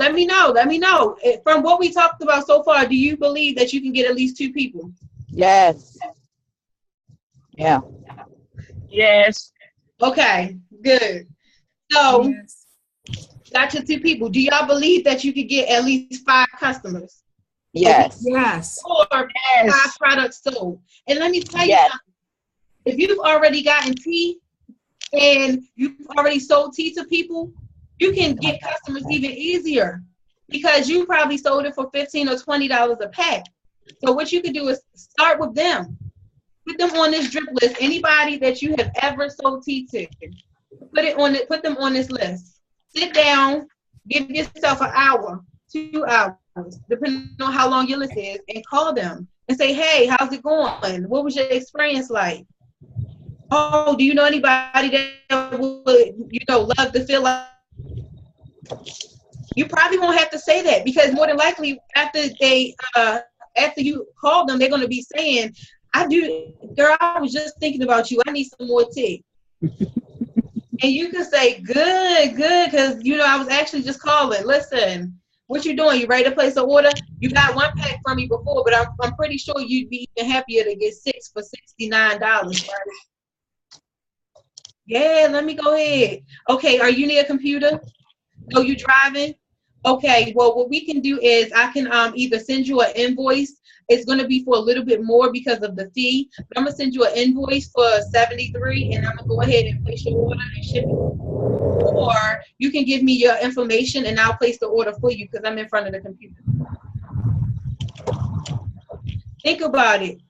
From what we talked about so far, do you believe that you can get at least 2 people? Yes. Yeah. Yes. Okay, good. So, got your 2 people. Do y'all believe that you could get at least 5 customers? Yes. Yes. Or 5 products sold? And let me tell you something. If you've already gotten tea and you've already sold tea to people, you can get customers even easier, because you probably sold it for $15 or $20 a pack. So what you can do is start with them. Put them on this drip list. Anybody that you have ever sold tea to, put them on this list. Sit down, give yourself an hour, 2 hours, depending on how long your list is, and call them and say, hey, how's it going? What was your experience like? Oh, do you know anybody that would, love to feel like? You probably won't have to say that, because more than likely after you call them, they're going to be saying, girl, I was just thinking about you. I need some more tea. And you can say, good, because, I was actually just calling. Listen, what you doing? You ready to place an order? You got 1 pack from me before, but I'm pretty sure you'd be even happier to get 6 for $69, right? Yeah, let me go ahead. Okay, are you near a computer? No, you driving? Okay, well, what we can do is I can either send you an invoice. It's going to be for a little bit more because of the fee, but I'm going to send you an invoice for $73, and I'm going to go ahead and place your order and ship it. Or you can give me your information, and I'll place the order for you because I'm in front of the computer. Think about it.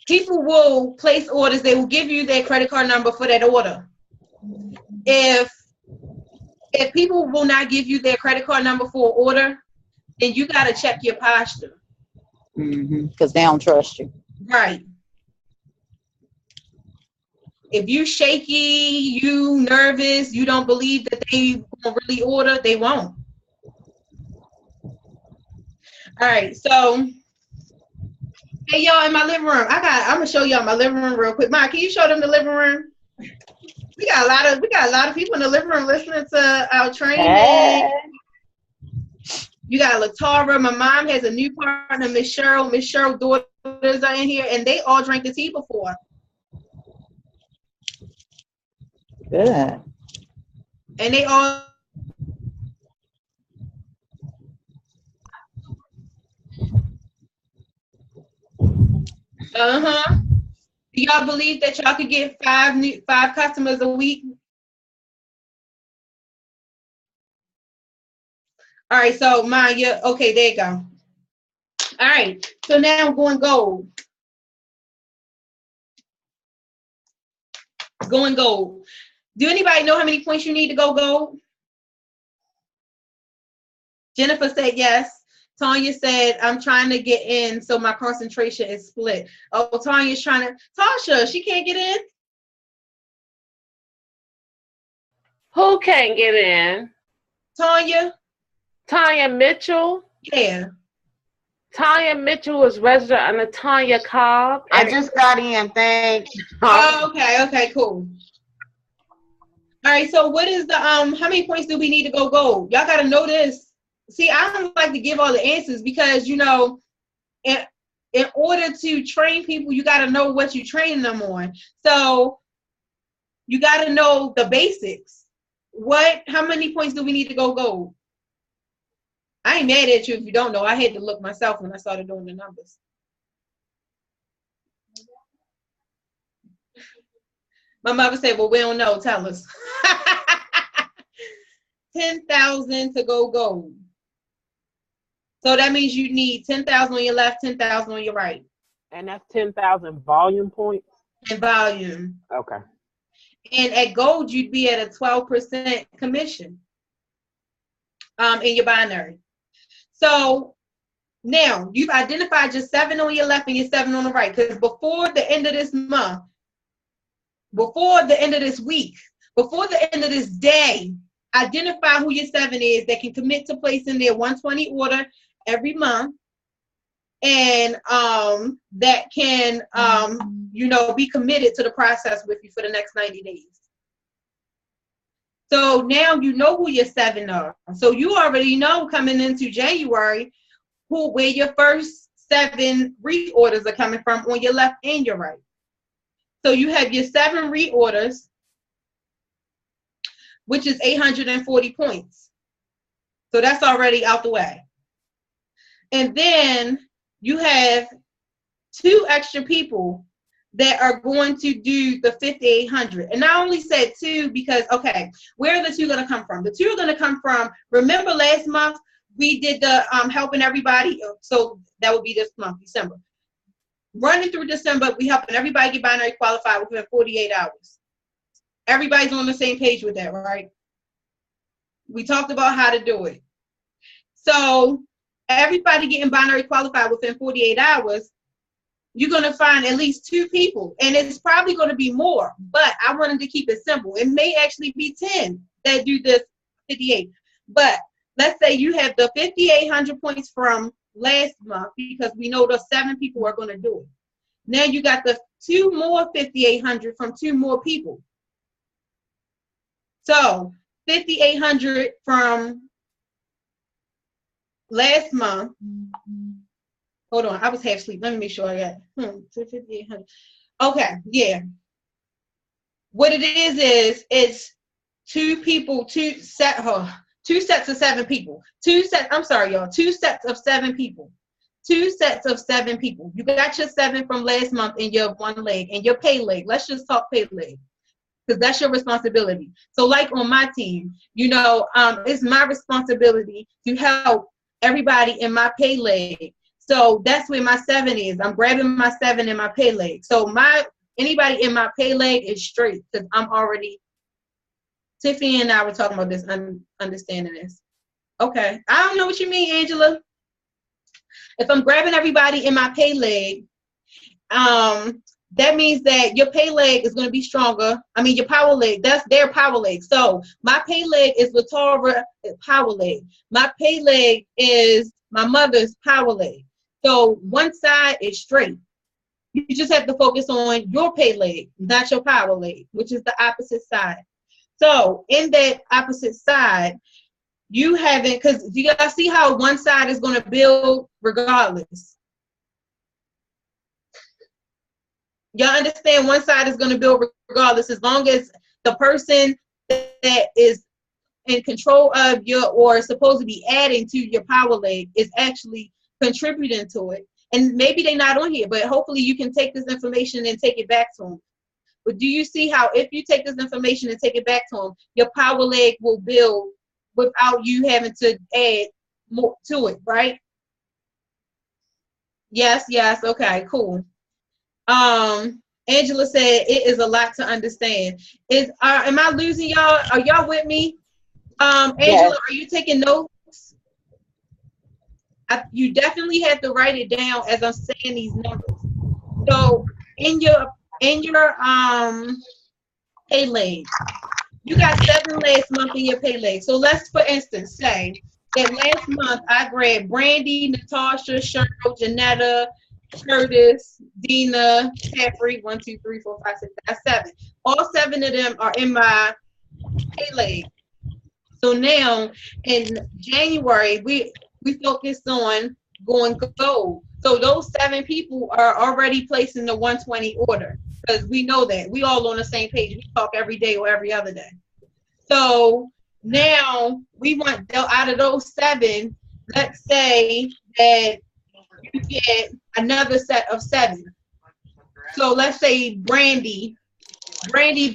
People will place orders. They will give you their credit card number for that order. If If people will not give you their credit card number for an order, then you got to check your posture. Because they don't trust you. Right. If you shaky, you nervous, you don't believe that they will really order, they won't. All right, so hey y'all, in my living room, I'm gonna show y'all my living room real quick. Mike, can you show them the living room? We got a lot of people in the living room listening to our training. Hey. You got Latara. My mom has a new partner, Miss Cheryl. Miss Cheryl's daughters are in here, and they all drank the tea before. Good. And they all Do y'all believe that y'all could get five customers a week? All right, so Maya, okay, there you go. All right, so now I'm going gold. Going gold. Do anybody know how many points you need to go gold? Jennifer said yes. Tanya said, I'm trying to get in, so my concentration is split. Oh, Tanya's trying to, Tasha, she can't get in? Who can't get in? Tanya? Tanya Mitchell. Yeah. Tanya Mitchell is registered under Tanya Cobb. I just got in, thanks. Oh, okay, cool. All right, so what is the, how many points do we need to go gold? Y'all got to know this. See, I don't like to give all the answers because, you know, in order to train people, you got to know what you're training them on. So you got to know the basics. How many points do we need to go gold? I ain't mad at you if you don't know. I had to look myself when I started doing the numbers. My mother said, well, we don't know. Tell us. 10,000 to go gold. So that means you need 10,000 on your left, 10,000 on your right. And that's 10,000 volume points? In volume. Okay. And at gold, you'd be at a 12% commission in your binary. So now you've identified your 7 on your left and your 7 on the right. Because before the end of this month, before the end of this week, before the end of this day, identify who your 7 is that can commit to placing their 120 order every month, and that can be committed to the process with you for the next 90 days. So now you know who your 7 are. So you already know coming into January where your first 7 reorders are coming from on your left and your right. So you have your 7 reorders, which is 840 points. So that's already out the way. And then you have 2 extra people that are going to do the 5,800. And I only said 2 because, okay, where are the 2 going to come from? The 2 are going to come from, remember last month we did the helping everybody. So that would be this month, December. Running through December, we helping everybody get binary qualified within 48 hours. Everybody's on the same page with that, right? We talked about how to do it. So everybody getting binary qualified within 48 hours, you're going to find at least 2 people. And it's probably going to be more, but I wanted to keep it simple. It may actually be 10 that do this 58. But let's say you have the 5,800 points from last month because we know the 7 people are going to do it. Now you got the 2 more 5,800 from 2 more people. So 5,800 from last month. Hold on, I was half asleep. Let me make sure I got 5,800. Okay, yeah. What it is it's 2 people, 2 sets of 7 people. 2 sets of 7 people. 2 sets of 7 people. You got your 7 from last month in your 1 leg and your pay leg. Let's just talk pay leg, because that's your responsibility. So like on my team, it's my responsibility to help everybody in my pay leg. So that's where my 7 is. I'm grabbing my 7 in my pay leg. So anybody in my pay leg is straight because I'm already Tiffany and I were talking about this, understanding this. Okay. I don't know what you mean, Angela. If I'm grabbing everybody in my pay leg, that means that your pay leg is going to be stronger. I mean, your power leg, that's their power leg. So my pay leg is Latara power leg. My pay leg is my mother's power leg. So one side is straight. You just have to focus on your pay leg, not your power leg, which is the opposite side. So in that opposite side, you haven't, because you guys see how one side is going to build regardless. Y'all understand one side is going to build regardless, as long as the person that is in control of your, or supposed to be adding to your power leg, is actually contributing to it. And maybe they're not on here, but hopefully you can take this information and take it back to them. But do you see how if you take this information and take it back to them, your power leg will build without you having to add more to it, right? Yes, yes, okay, cool. Angela said it is a lot to understand. Am I losing y'all? Are y'all with me? Angela, yes. Are you taking notes? You definitely have to write it down as I'm saying these numbers. So in your pay leg, you got 7 last month in your pay leg. So let's, for instance, say that last month I grabbed Brandy, Natasha, Cheryl, Janetta, Curtis, Dina, Caffrey, 1, 2, 3, 4, 5, 6, that's 7. All 7 of them are in my pay leg. So now in January, we focused on going gold. So those 7 people are already placing the 120 order, because we know that we all on the same page. We talk every day or every other day. So now we want, out of those 7, let's say that you get another set of 7. So let's say Brandy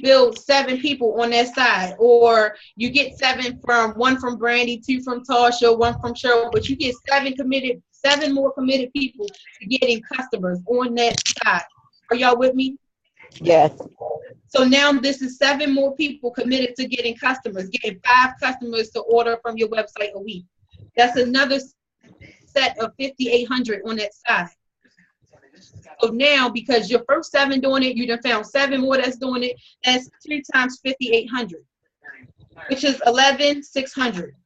builds 7 people on that side, or you get 7 from 1 from Brandy, 2 from Tasha, 1 from Cheryl, but you get 7 more committed people to getting customers on that side. Are y'all with me? Yes. So now this is 7 more people committed to getting customers, getting 5 customers to order from your website a week. That's another set of 5,800 on that side. So now, because your first 7 doing it, you done found 7 more that's doing it. That's 2 times 5,800, which is 11,600.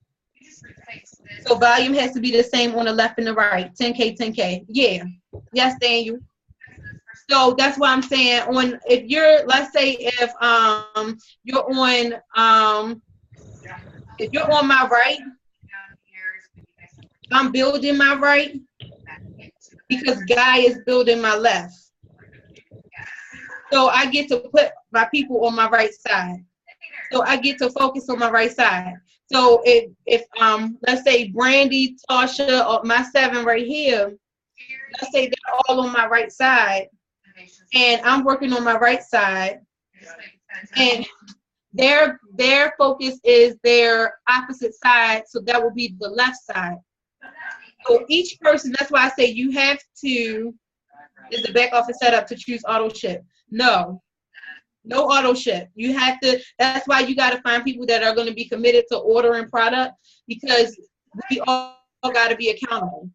So volume has to be the same on the left and the right. 10K, 10K. Yeah. Yes, Daniel. So that's why I'm saying, if you're, let's say if you're on my right, I'm building my right because Guy is building my left. So I get to put my people on my right side. So I get to focus on my right side. So if let's say Brandy, Tasha, or my 7 right here, let's say they're all on my right side, and I'm working on my right side, and their focus is their opposite side, so that will be the left side. So each person, that's why I say you have to, is the back office set up to choose auto ship? No auto ship. You have to, that's why you got to find people that are going to be committed to ordering product, because we all got to be accountable.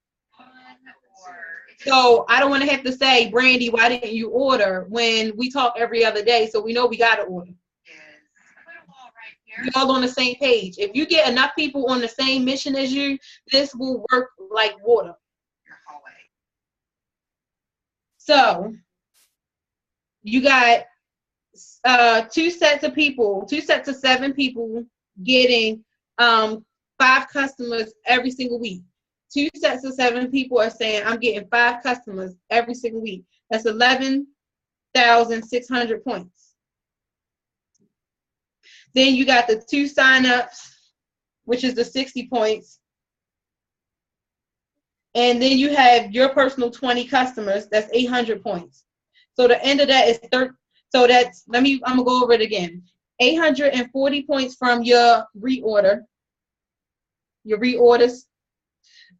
So I don't want to have to say, Brandy, why didn't you order, when we talk every other day, so we know we got to order. We're all on the same page. If you get enough people on the same mission as you, this will work like water. So you got 2 sets of people, 2 sets of 7 people getting 5 customers every single week. 2 sets of 7 people are saying, I'm getting 5 customers every single week. That's 11,600 points. Then you got the 2 signups, which is the 60 points. And then you have your personal 20 customers, that's 800 points. So the end of that is so that's, I'm gonna go over it again. 840 points from your reorders.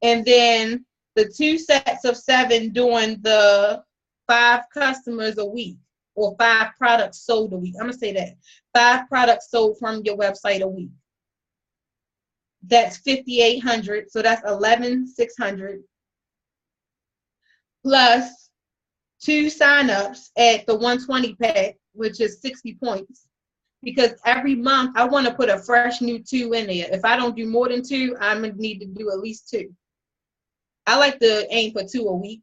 And then the 2 sets of 7 doing the 5 customers a week, or 5 products sold a week. I'm gonna say that. 5 products sold from your website a week. That's 5,800. So that's 11,600 plus 2 signups at the 120 pack, which is 60 points. Because every month I want to put a fresh new 2 in there. If I don't do more than 2, I'm gonna need to do at least 2. I like to aim for 2 a week,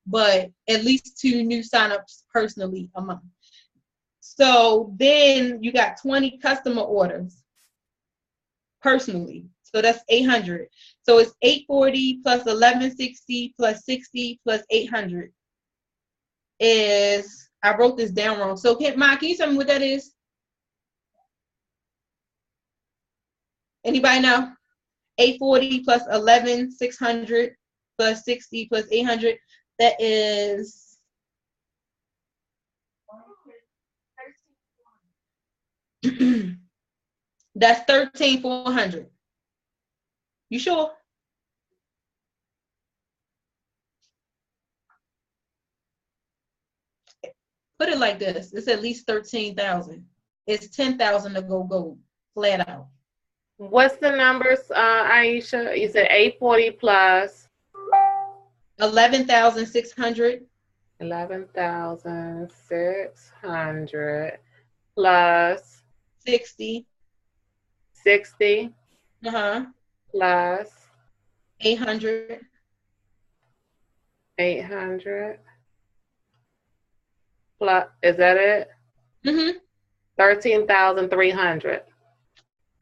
but at least 2 new signups personally a month. So then you got 20 customer orders personally. So that's 800. So it's 840 plus 1160 plus 60 plus 800 is, I wrote this down wrong. So can you tell me what that is? Anybody know? 840 plus 11,600 plus 60 plus 800. That is that's 13,400. You sure? Put it like this. It's at least 13,000. It's 10,000 to go gold, flat out. What's the numbers, Aiesha? You said 840 plus 11,600. 11,600 plus 60. 60 Plus plus 800. 800 plus, is that it? 13,300.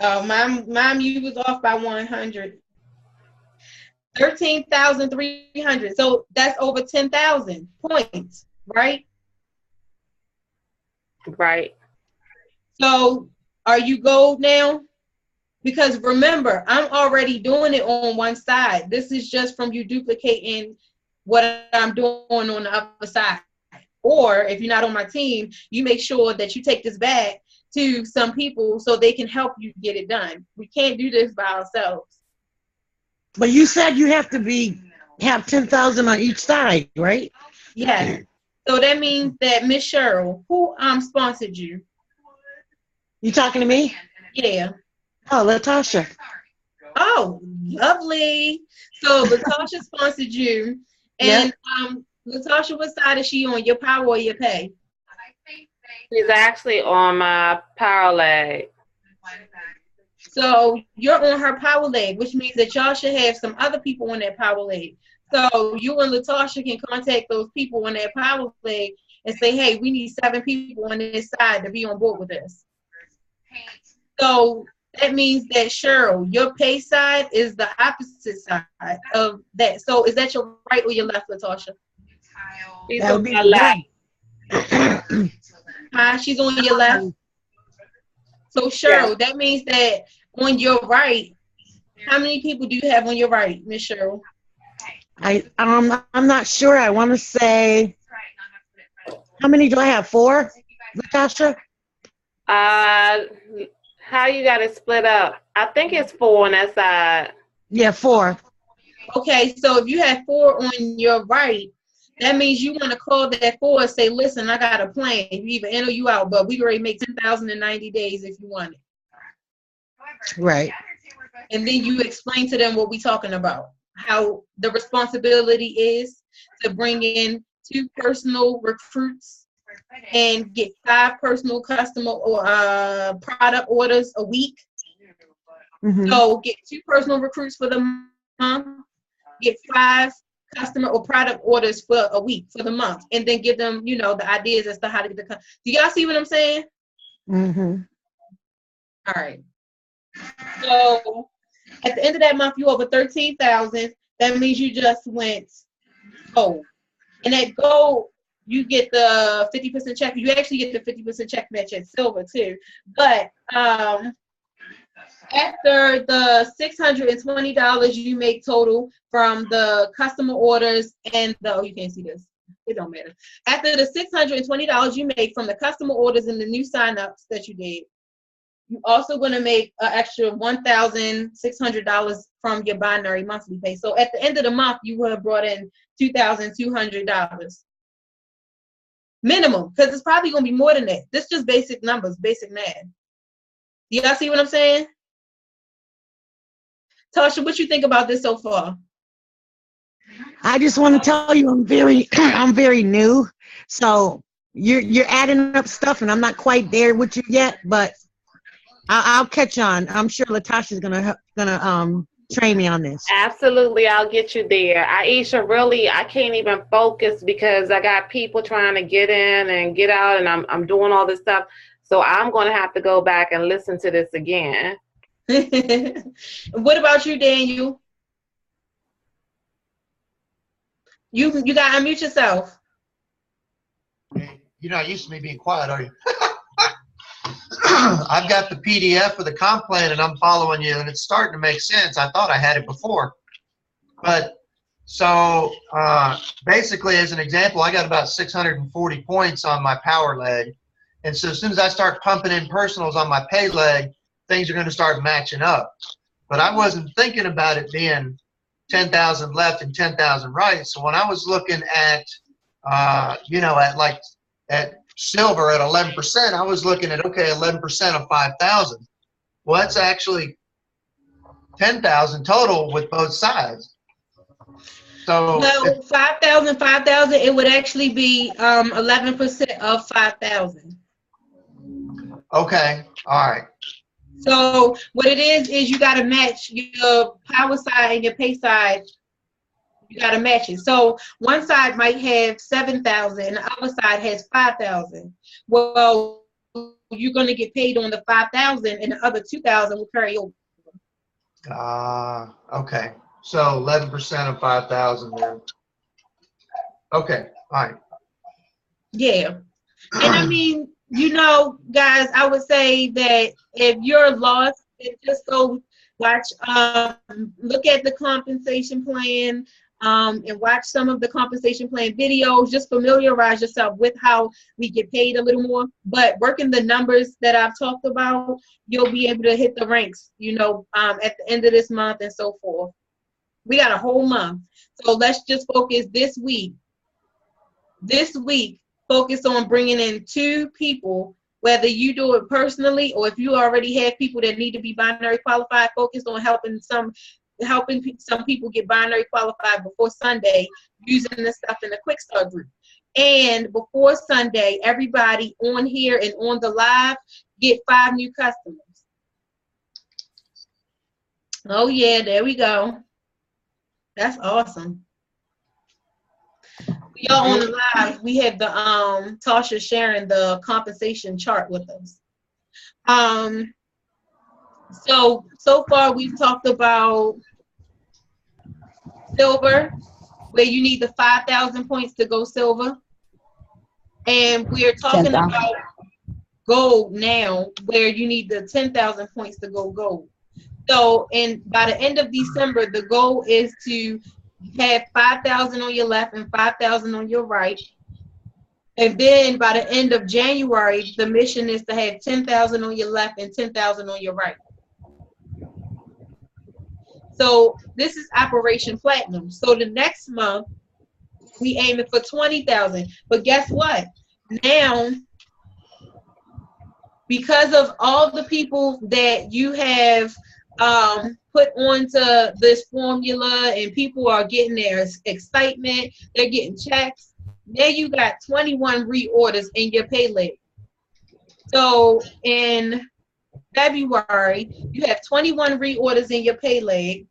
Oh, mom, you was off by 100. 13,300. So that's over 10,000 points, right? Right. So are you gold now? Because remember, I'm already doing it on one side. This is just from you duplicating what I'm doing on the other side. Or if you're not on my team, you make sure that you take this back to some people so they can help you get it done. We can't do this by ourselves. But you said you have to have 10,000 on each side, right? Yes. So that means that Miss Cheryl, who sponsored you? You talking to me? Yeah. Oh, Latasha. Oh, lovely. So Latasha sponsored you. And Latasha, what side is she on, your power or your pay? She's actually on my power leg. So you're on her power leg, which means that y'all should have some other people on that power leg. So you and Latasha can contact those people on that power leg and say, hey, we need 7 people on this side to be on board with this. So that means that, Cheryl, your pay side is the opposite side of that. So is that your right or your left, Latasha? She's on my left. She's on your left. So Cheryl, that means that on your right, how many people do you have on your right, Miss Cheryl? I'm not sure. I want to say, how many do I have? 4, Latasha? How you got it split up? I think it's 4 on that side. Yeah, 4. Okay, so if you have 4 on your right, that means you want to call that 4 and say, listen, I got a plan. You either in or you out, but we already make 10,000 in 90 days if you want it. Right. And then you explain to them what we're talking about, how the responsibility is to bring in 2 personal recruits and get 5 personal customer or product orders a week. So get 2 personal recruits for the month, get 5 customer or product orders for a week for the month, and then give them, the ideas as to how to get the. Do y'all see what I'm saying? All right. So at the end of that month, you over 13,000. That means you just went gold, and that gold, you get the 50% check. You actually get the 50% check match at silver too, but after the $620 you make total from the customer orders and you can't see this. It don't matter. After the $620 you make from the customer orders and the new signups that you did, you're also going to make an extra $1,600 from your binary monthly pay. So at the end of the month, you would have brought in $2,200. minimum, because it's probably gonna be more than that. This is just basic numbers, basic math. Do y'all see what I'm saying? Tasha, what you think about this so far? I just want to tell you I'm very new. So you're adding up stuff and I'm not quite there with you yet, but I'll catch on. I'm sure Latasha's gonna train me on this. Absolutely, I'll get you there. Aiesha, really, I can't even focus because I got people trying to get in and get out, and I'm doing all this stuff. So I'm going to have to go back and listen to this again. What about you, Daniel? You got to unmute yourself. You're not used to me being quiet, are you? I've got the PDF for the comp plan, and I'm following you, and it's starting to make sense. I thought I had it before. But so basically, as an example, I got about 640 points on my power leg. And so as soon as I start pumping in personals on my pay leg, things are going to start matching up. But I wasn't thinking about it being 10,000 left and 10,000 right. So when I was looking at, at silver at 11%, I was looking at, okay, 11% of 5,000. Well, that's actually 10,000 total with both sides. So well, 5,000, it would actually be 11% of 5,000. Okay, all right. So what it is you got to match your power side and your pay side. You got to match it. So one side might have 7,000 and the other side has 5,000. Well, you're going to get paid on the 5,000 and the other 2,000 will carry over. Okay. So 11% of 5,000 then. Okay, all right. Yeah. And I mean, guys, I would say that if you're lost, just go watch, look at the compensation plan, and watch some of the compensation plan videos. Just familiarize yourself with how we get paid a little more. But working the numbers that I've talked about, you'll be able to hit the ranks, at the end of this month and so forth. We got a whole month. So let's just focus this week. This week, focus on bringing in 2 people, whether you do it personally or if you already have people that need to be binary qualified. Focus on helping some people get binary qualified before Sunday using the stuff in the Quick Start group. And before Sunday, everybody on here and on the live get 5 new customers. Oh yeah, there we go. That's awesome. We are on the live. We have the Tasha sharing the compensation chart with us. So far we've talked about silver, where you need the 5,000 points to go silver. And we're talking about gold now, where you need the 10,000 points to go gold. So, and by the end of December, the goal is to have 5,000 on your left and 5,000 on your right. And then by the end of January, the mission is to have 10,000 on your left and 10,000 on your right. So this is Operation Platinum. So the next month, we aiming for 20,000. But guess what? Now, because of all the people that you have put onto this formula and people are getting their excitement, they're getting checks, now you got 21 reorders in your pay leg. So in February, you have 21 reorders in your pay leg.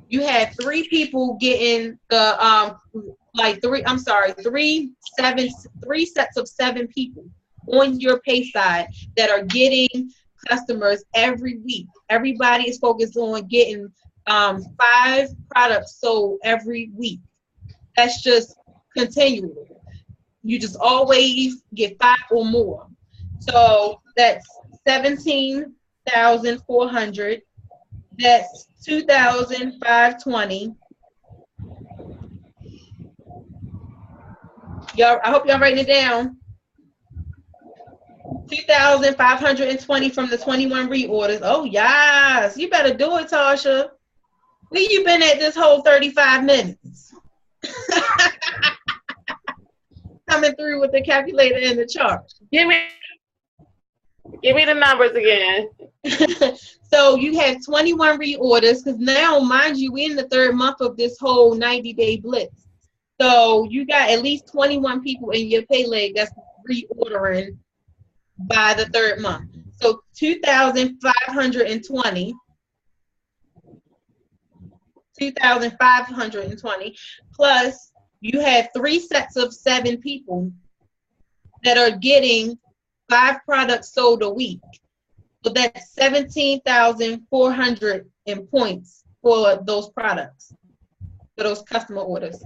You have 3 people getting the three sets of 7 people on your pay side that are getting customers every week. Everybody is focused on getting 5 products sold every week. That's just continual. You just always get 5 or more. So that's 17,400. That's 2,520. Y'all, I hope y'all writing it down. 2,520 from the 21 reorders. Oh yes, you better do it, Tasha. Where you been at this whole 35 minutes? coming through with the calculator and the chart. Give me the numbers again. So you have 21 reorders, because now, mind you, we're in the third month of this whole 90-day blitz. So you got at least 21 people in your pay leg that's reordering by the third month. So 2,520. 2,520 plus you have 3 sets of 7 people that are getting 5 products sold a week. So that's 17,400 in points for those products, for those customer orders.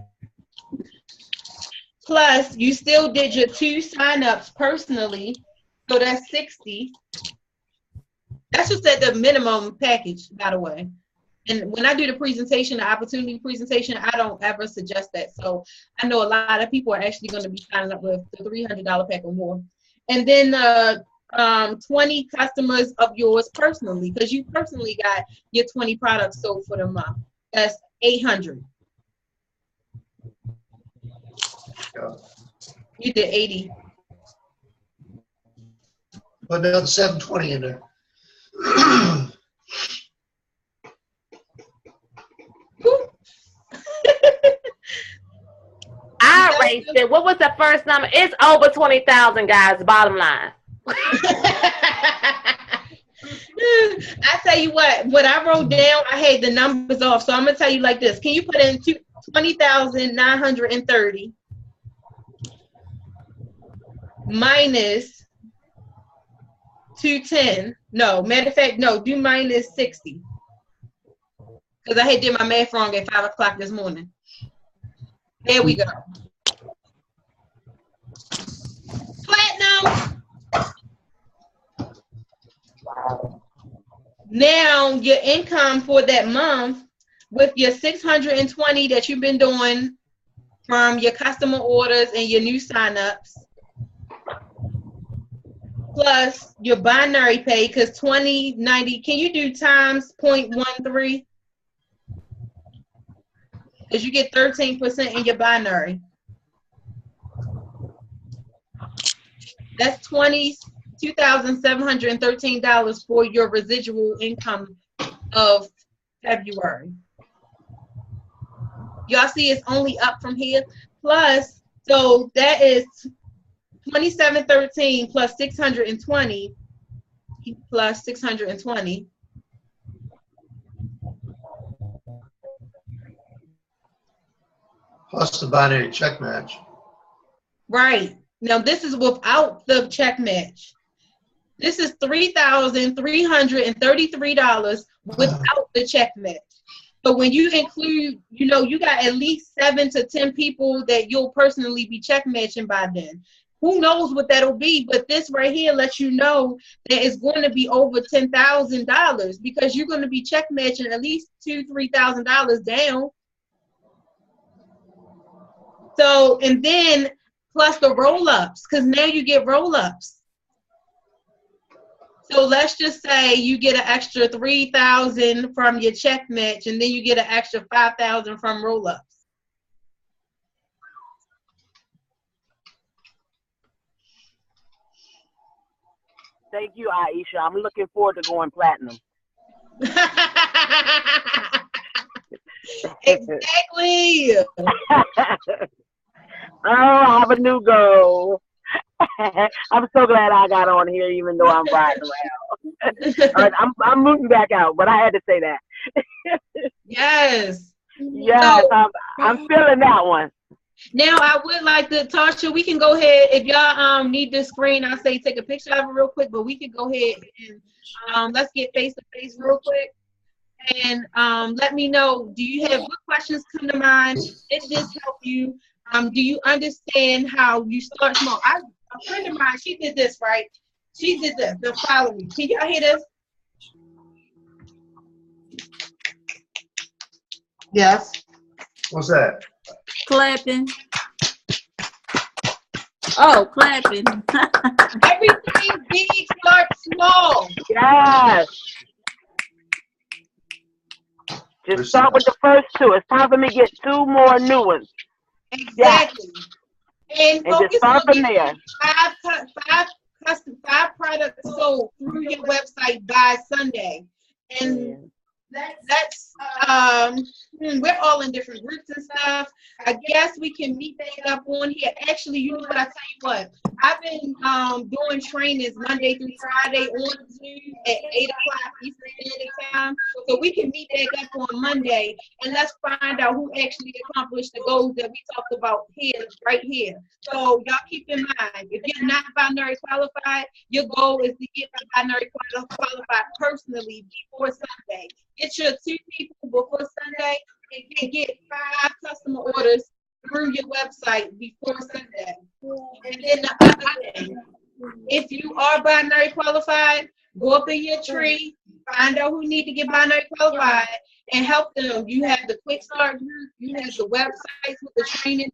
Plus, you still did your 2 signups personally, so that's 60. That's just at the minimum package, by the way. And when I do the presentation, the opportunity presentation, I don't ever suggest that. So I know a lot of people are actually going to be signing up with the $300 pack or more. And then 20 customers of yours personally, because you personally got your 20 products sold for the month. That's 800. You did 80. Put another 720 in there. I raced it. What was the first number? It's over 20,000, guys. Bottom line. I tell you what I wrote down, I had the numbers off. So I'm going to tell you like this. Can you put in 20,930 minus 210? No, matter of fact, no, do minus 60. Because I had did my math wrong at 5 o'clock this morning. There we go. Platinum. Now your income for that month with your 620 that you've been doing from your customer orders and your new signups, plus your binary pay, because 2090, can you do times 0.13? Because you get 13% in your binary. That's $22,713 for your residual income of February. Y'all see it's only up from here. Plus, so that is 2713 plus 620 plus 620. Plus the binary check match. Right. Now this is without the check match. This is $3,333 without the check match. So when you include, you know, you got at least 7 to 10 people that you'll personally be check matching by then. Who knows what that'll be, but this right here lets you know that it's going to be over $10,000 because you're going to be check matching at least $2,000-3,000 down. So, and then plus the roll-ups, because now you get roll-ups. So let's just say you get an extra $3,000 from your check match, and then you get an extra $5,000 from roll-ups. Thank you, Aiesha. I'm looking forward to going platinum. Exactly. Oh, I have a new goal. I'm so glad I got on here, even though I'm riding around. I'm moving back out, but I had to say that. Yes. Yes, So, I'm feeling that one. Now I would like to, Tasha, we can go ahead, if y'all need this screen, I'll say take a picture of it real quick, but we can go ahead and let's get face to face real quick. And let me know, do you have, what questions come to mind? Did this help you? Do you understand how you start small? A friend of mine, she did this, right? She did this, the following. Can y'all hear this? Yes. What's that? Clapping. Oh, clapping. Everything big starts small. Yes. Just start with the first 2. It's time for me to get 2 more new ones. Exactly. And just focus start on from getting there. five products sold through your website by Sunday. And that's we're all in different groups and stuff. I guess we can meet that up on here. Actually, you know what, I tell you what, I've been doing trainings Monday through Friday on Zoom at 8 o'clock Eastern Standard Time. So we can meet back up on Monday and let's find out who actually accomplished the goals that we talked about here, right here. So y'all keep in mind, if you're not binary qualified, your goal is to get binary qualified personally before Sunday. Get your 2 people before Sunday and get 5 customer orders through your website before Sunday. And then the other thing, if you are binary qualified, go up in your tree, find out who need to get binary qualified, and help them. You have the quick start group, you have the websites with the training,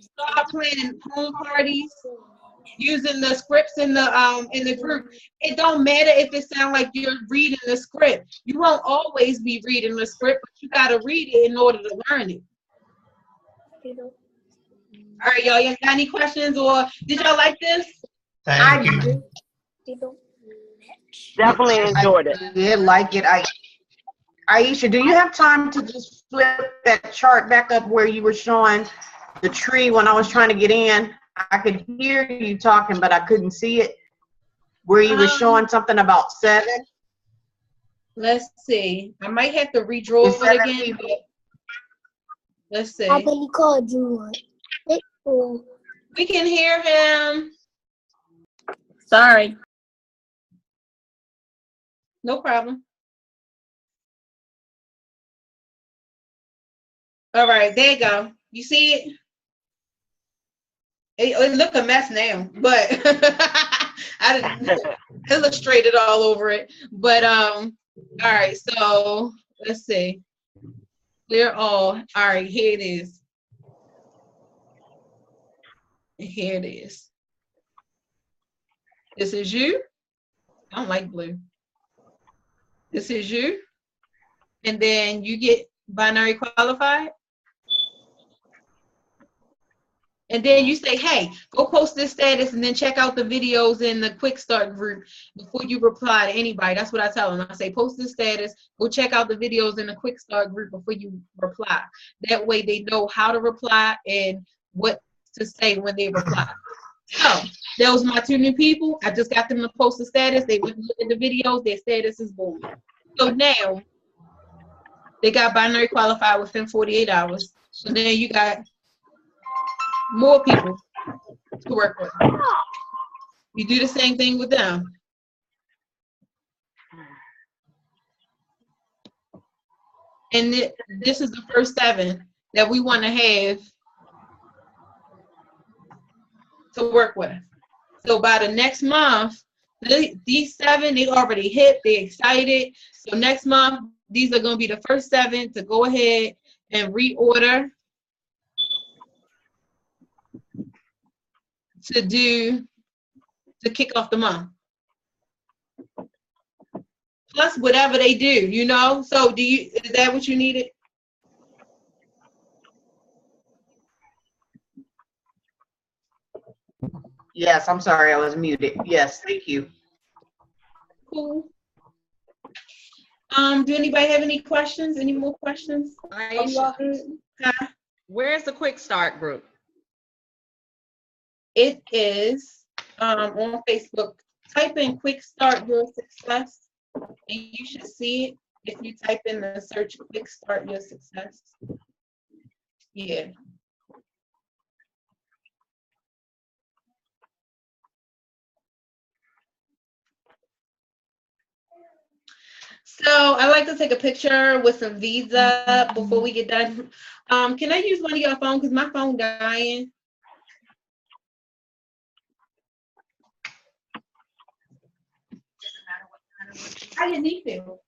start planning home parties, using the scripts in the group. It don't matter if it sounds like you're reading the script. You won't always be reading the script, but you gotta read it in order to learn it. All right, y'all got any questions or did y'all like this? Thank you. Definitely enjoyed it. I did like it. Aiesha, do you have time to just flip that chart back up where you were showing the tree when I was trying to get in? I could hear you talking, but I couldn't see it. Where you were showing something about 7. Let's see. I might have to redraw it again. Let's see. We can hear him. Sorry. No problem. All right, there you go. You see it? It look a mess now, but I didn't illustrate it all over it. But all right, so let's see. Clear all. All right, here it is. Here it is. This is you. I don't like blue. This is you. And then you get binary qualified. And then you say, hey, go post this status and then check out the videos in the quick start group before you reply to anybody. That's what I tell them. I say, post this status, go check out the videos in the quick start group before you reply. That way they know how to reply and what to say when they reply. So those are my 2 new people. I just got them to post the status. They went and looked at the videos. Their status is boom. So now they got binary qualified within 48 hours. So then you got more people to work with. You do the same thing with them. And this is the first 7 that we want to have to work with. So by the next month, these 7, they already hit, they're excited. So next month, these are going to be the first 7 to go ahead and reorder to kick off the month. Plus whatever they do, you know? So is that what you needed? Yes, I'm sorry, I was muted. Yes, thank you. Cool. Do anybody have any questions? Any more questions? Where's the quick start group? It is on Facebook. Type in Quick Start Your Success, and you should see it if you type in the search Quick Start Your Success. Yeah. So I like to take a picture with some Vida before we get done. Can I use one of your phones? Because my phone dying. I didn't need to.